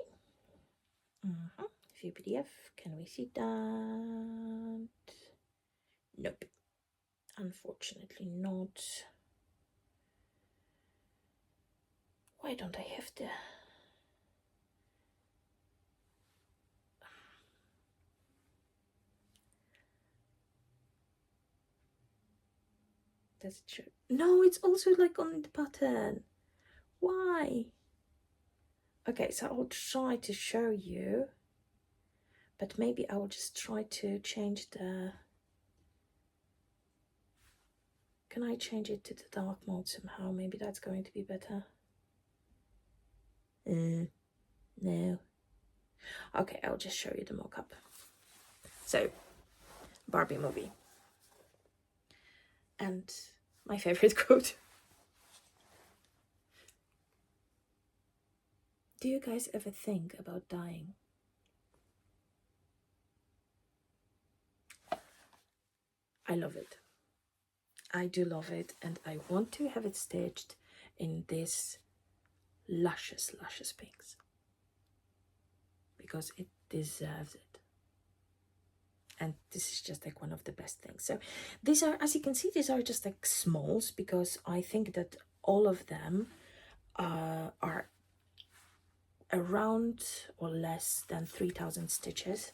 S1: View PDF, can we see that? Nope, unfortunately not. Why don't I have the, Does it show? No, it's also like on the button. Why? Okay, so I'll try to show you, but maybe I will just try to change the... Can I change it to the dark mode somehow? Maybe that's going to be better. No. Okay, I'll just show you the mock-up. So, Barbie movie. And my favorite quote. Do you guys ever think about dying? I love it. I do love it, and I want to have it stitched in this luscious, luscious pinks. Because it deserves it. And this is just like one of the best things. So these are, as you can see, these are just like smalls, because I think that all of them are around or less than 3,000 stitches.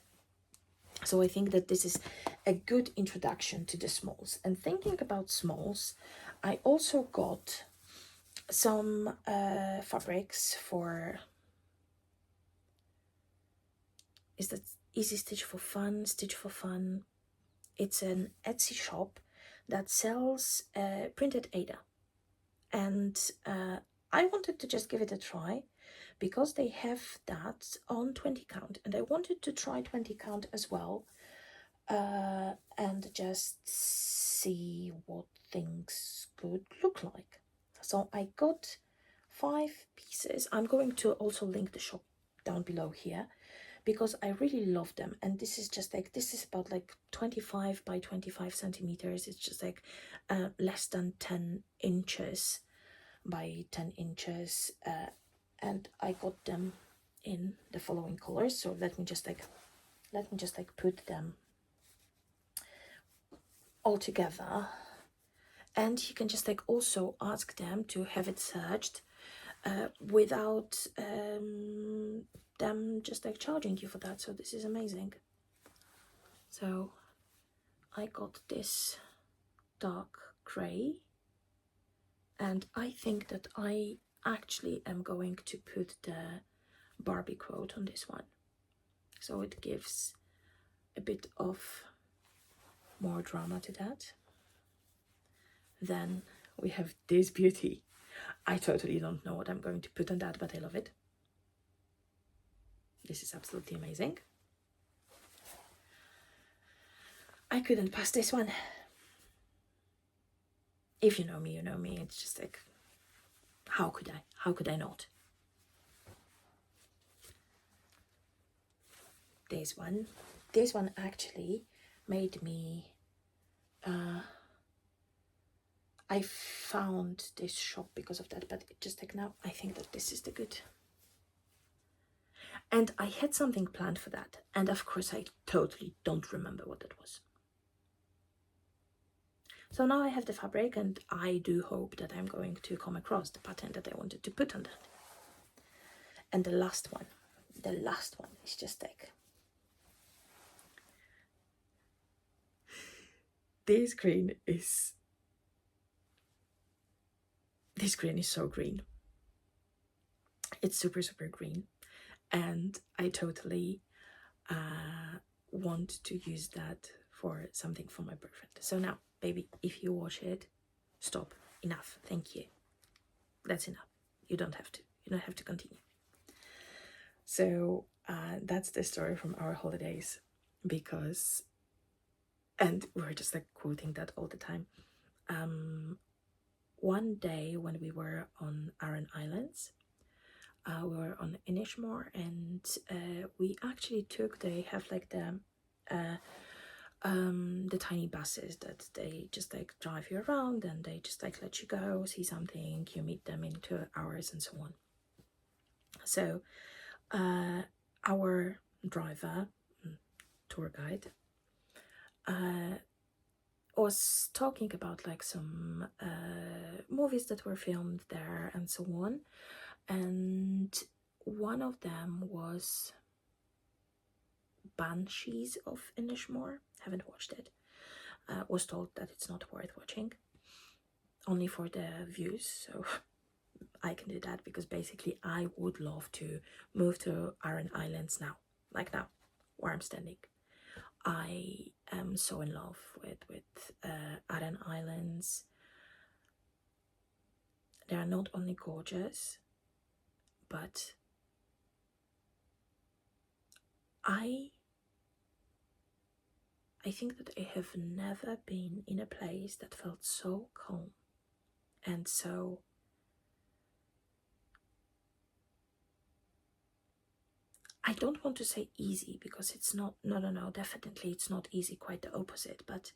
S1: So I think that this is a good introduction to the smalls. And thinking about smalls, I also got some fabrics for... Is that Easy Stitch for Fun? Stitch for Fun. It's an Etsy shop that sells printed Ada. And I wanted to just give it a try, because they have that on 20 count, and I wanted to try 20 count as well, and just see what things could look like. So I got 5 pieces. I'm going to also link the shop down below here, because I really love them. And this is just like, this is about like 25 by 25 centimeters. It's just like less than 10 inches by 10 inches, and I got them in the following colors. So let me just like put them all together, and you can just like also ask them to have it serged without them just like charging you for that. So this is amazing. So I got this dark gray, and I think that I actually am going to put the Barbie quote on this one, so it gives a bit of more drama to that. Then we have this beauty. I totally don't know what I'm going to put on that, but I love it. This is absolutely amazing. I couldn't pass this one. If you know me, you know me. It's just like, how could I? How could I not? This one actually made me... I found this shop because of that, but it just like, now I think that this is the good. And I had something planned for that, and of course I totally don't remember what that was. So now I have the fabric, and I do hope that I'm going to come across the pattern that I wanted to put on that. And the last one is just like... This green is so green. It's super, super green. And I totally want to use that for something for my boyfriend. So now, baby, if you watch it, stop. Enough. Thank you. That's enough. You don't have to continue. So that's the story from our holidays, because... And we're just like quoting that all the time. One day when we were on Aran Islands, we were on Inishmore, and we actually took... They have like the tiny buses that they just like drive you around, and they just like let you go, see something, you meet them in 2 hours and so on. So our driver, tour guide, was talking about like some movies that were filmed there and so on, and one of them was Banshees of Inishmore. Haven't watched it. Was told that it's not worth watching. only for the views, so I can do that, because basically I would love to move to Aran Islands now, like now, where I'm standing. I am so in love with Aran Islands. They are not only gorgeous, but I think that I have never been in a place that felt so calm and so I don't want to say easy, because it's not, no, definitely it's not easy, quite the opposite, but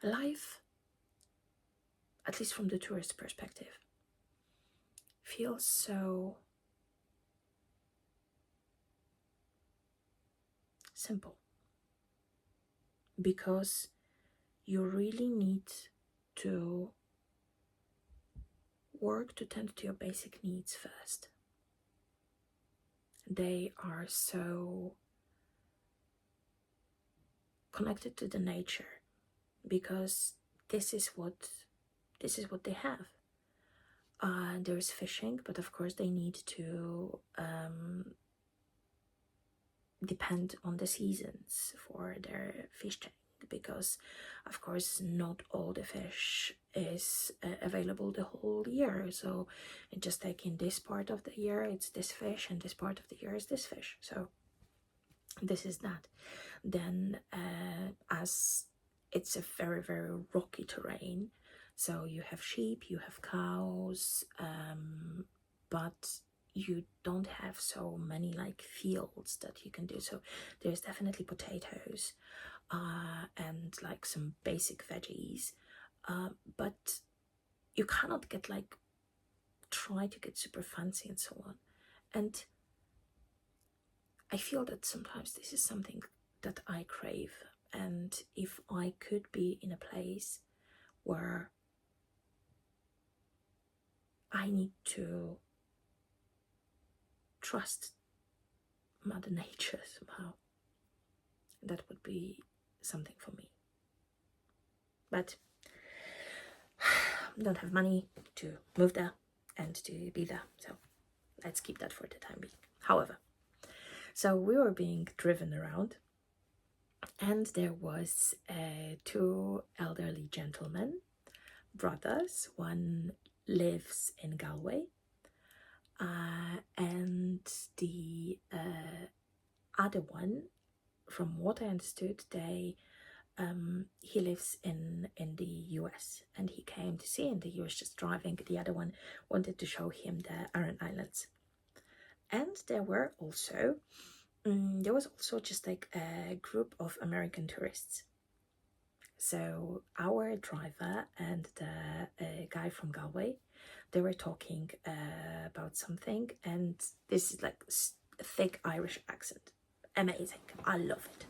S1: life, at least from the tourist perspective, feels so simple, because you really need to work to tend to your basic needs first. They are so connected to the nature, because this is what they have. There's fishing, but of course they need to depend on the seasons for their fishing, because of course not all the fish is available the whole year. So just like in this part of the year it's this fish, and this part of the year is this fish. So this is that. Then as it's a very, very rocky terrain, so you have sheep, you have cows, but you don't have so many like fields that you can do. So there's definitely potatoes and like some basic veggies, but you cannot get like try to get super fancy and so on. And I feel that sometimes this is something that I crave, and if I could be in a place where I need to trust Mother Nature somehow, that would be something for me. But I don't have money to move there and to be there, so let's keep that for the time being. However, so we were being driven around, and there was two elderly gentlemen, brothers. One lives in Galway, and the other one, from what I understood, he lives in the US, and he came to see, and he was just driving. The other one wanted to show him the Aran Islands. And there was also just like a group of American tourists. So our driver and the guy from Galway, they were talking about something, and this is like a thick Irish accent. Amazing, I love it.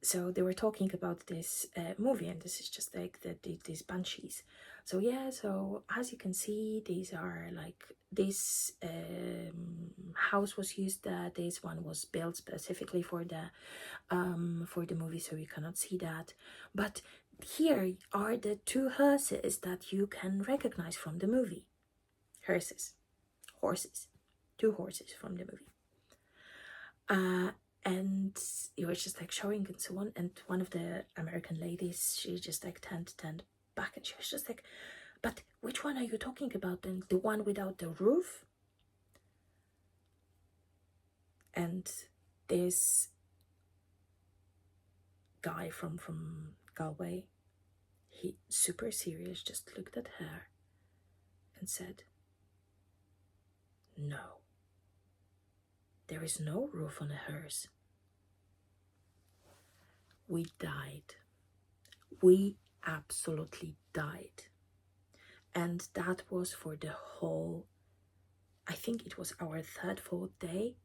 S1: So they were talking about this movie, and this is just like these banshees. So yeah, so as you can see, these are like this house was used. This one was built specifically for the movie, so you cannot see that. But here are the two hearses that you can recognize from the movie. Horses, two horses from the movie. And it was just like showing and so on, and one of the American ladies, she just like turned back, and she was just like, but which one are you talking about then? The one without the roof? And this guy from Galway, he super serious, just looked at her and said, no, there is no roof on a hearse. We died. We absolutely died. And that was for the whole, I think it was our third, fourth day.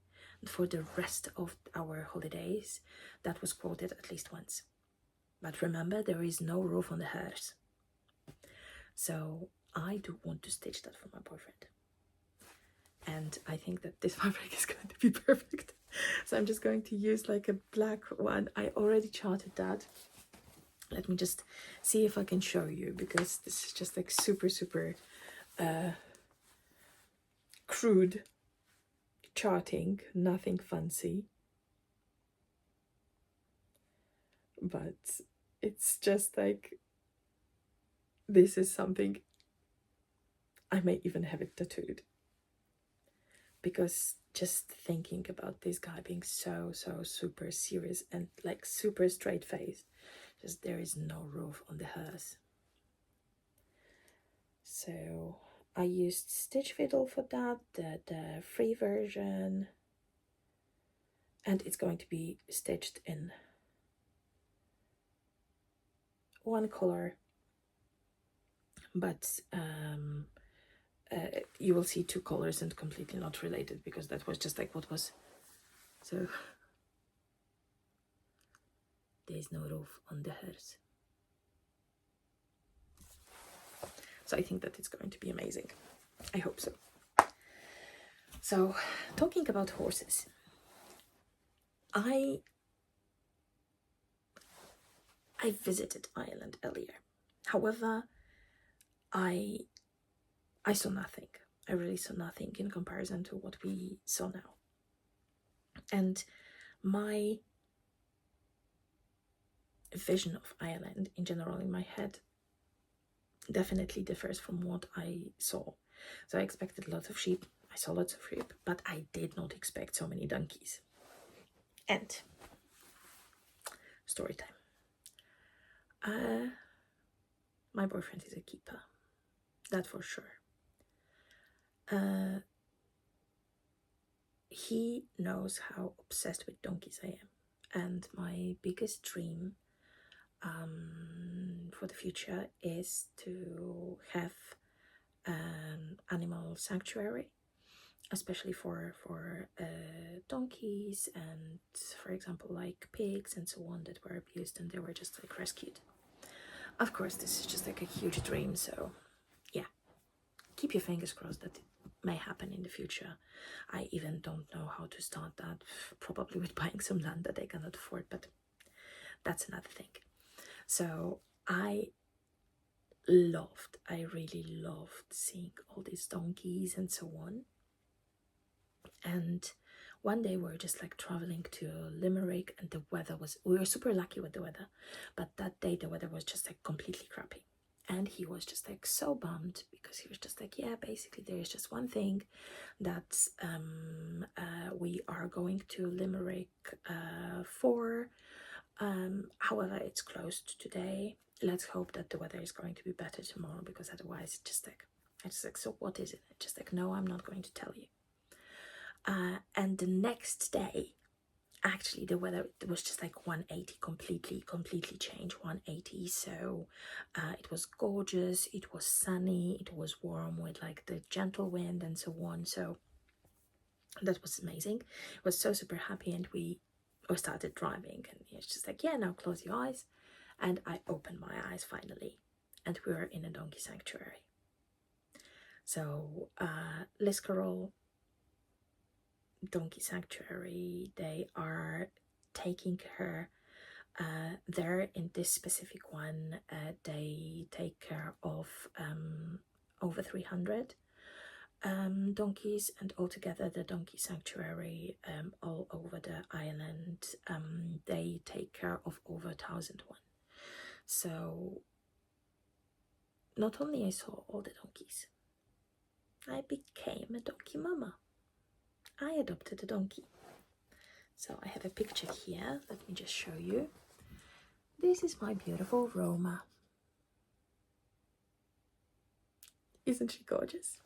S1: And for the rest of our holidays, that was quoted at least once. But remember, there is no roof on the hearse. So I do want to stitch that for my boyfriend. And I think that this fabric is going to be perfect. So I'm just going to use like a black one. I already charted that. Let me just see if I can show you, because this is just like super, super crude charting, nothing fancy. But it's just like, this is something, I may even have it tattooed. Because just thinking about this guy being so super serious and like super straight faced, just there is no roof on the hearse. So I used Stitch Fiddle for that, the free version, and it's going to be stitched in one color, but you will see two colors and completely not related, because that was just like what was. So there's no roof on the hearse. So I think that it's going to be amazing. I hope so. So, talking about horses, I visited Ireland earlier. However, I saw nothing. I really saw nothing in comparison to what we saw now. And my vision of Ireland in general in my head definitely differs from what I saw. So I expected lots of sheep. I saw lots of sheep, but I did not expect so many donkeys. And story time. My boyfriend is a keeper, that for sure. He knows how obsessed with donkeys I am, and my biggest dream for the future is to have an animal sanctuary, especially for donkeys and, for example, like pigs and so on that were abused and they were just like rescued. Of course, this is just like a huge dream, so yeah, keep your fingers crossed that it may happen in the future. I even don't know how to start that, probably with buying some land that I cannot afford, but that's another thing. So I really loved seeing all these donkeys and so on. And one day we were just like traveling to Limerick, and the weather was, we were super lucky with the weather, but that day the weather was just like completely crappy. And he was just like so bummed, because he was just like, yeah, basically there is just one thing, that we are going to Limerick for, however it's closed today. Let's hope that the weather is going to be better tomorrow, because otherwise it's just like, so what is it? Just like, no, I'm not going to tell you. And the next day, actually the weather was just like 180, completely changed 180. So it was gorgeous, it was sunny, it was warm with like the gentle wind and so on. So that was amazing. I was so super happy, and we started driving, and it's just like, yeah, now close your eyes. And I opened my eyes finally, and we were in a donkey sanctuary. So Liscarroll Donkey Sanctuary, they are taking her there in this specific one. They take care of over 300 donkeys, and altogether the donkey sanctuary all over the island, they take care of over 1,001. So not only I saw all the donkeys, I became a donkey mama. I adopted a donkey. So I have a picture here. Let me just show you. This is my beautiful Roma. Isn't she gorgeous?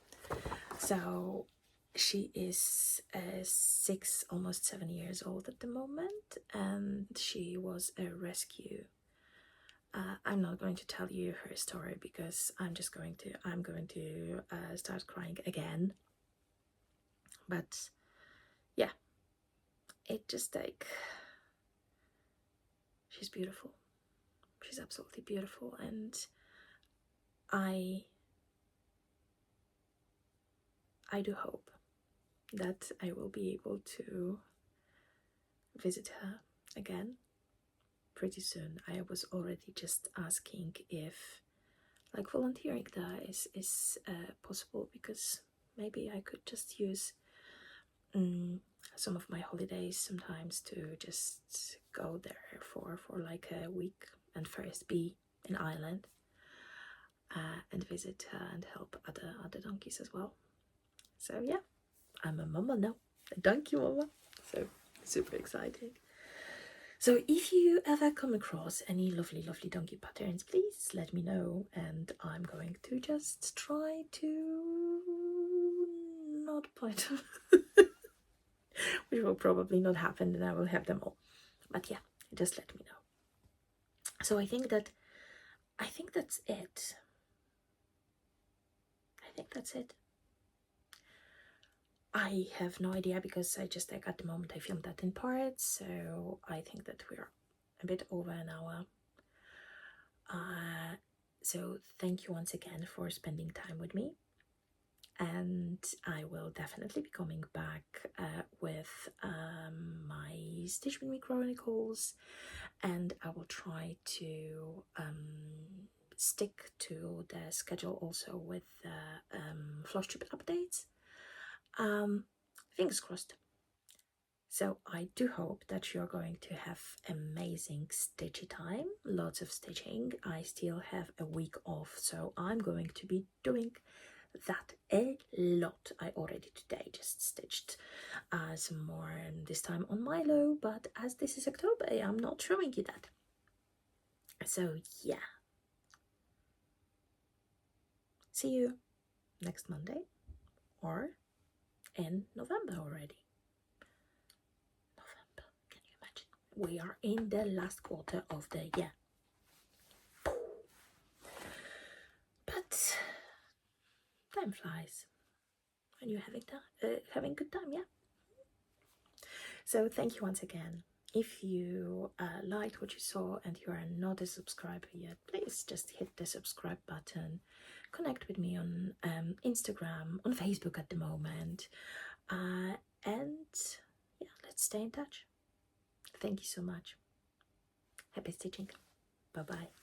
S1: So she is 6, almost 7 years old at the moment, and she was a rescue. I'm not going to tell you her story, because I'm going to start crying again. But yeah, it just like, she's beautiful. She's absolutely beautiful, and I do hope that I will be able to visit her again pretty soon. I was already just asking if like volunteering there is possible, because maybe I could just use some of my holidays sometimes to just go there for like a week and first be in Ireland and visit and help other donkeys as well. So yeah, I'm a mama now, a donkey mama. So super exciting. So if you ever come across any lovely donkey patterns, please let me know, and I'm going to just try to not point which will probably not happen, and I will have them all. But yeah, just let me know. So I think that's it. I think that's it. I have no idea, because I just like at the moment I filmed that in parts, so I think that we're a bit over an hour. So thank you once again for spending time with me, and I will definitely be coming back with my Stitch With Me Chronicles, and I will try to stick to the schedule also with the Flosstube updates. Fingers crossed. So I do hope that you're going to have amazing stitchy time, lots of stitching. I still have a week off, so I'm going to be doing that a lot. I already today just stitched some more this time on Milo, but as this is October, I'm not showing you that. So yeah, see you next Monday, or in November already. November, can you imagine? We are in the last quarter of the year. But time flies when you're having good time, yeah. So thank you once again. If you liked what you saw and you are not a subscriber yet, please just hit the subscribe button. Connect with me on Instagram, on Facebook at the moment, and yeah, let's stay in touch. Thank you so much. Happy stitching. Bye bye.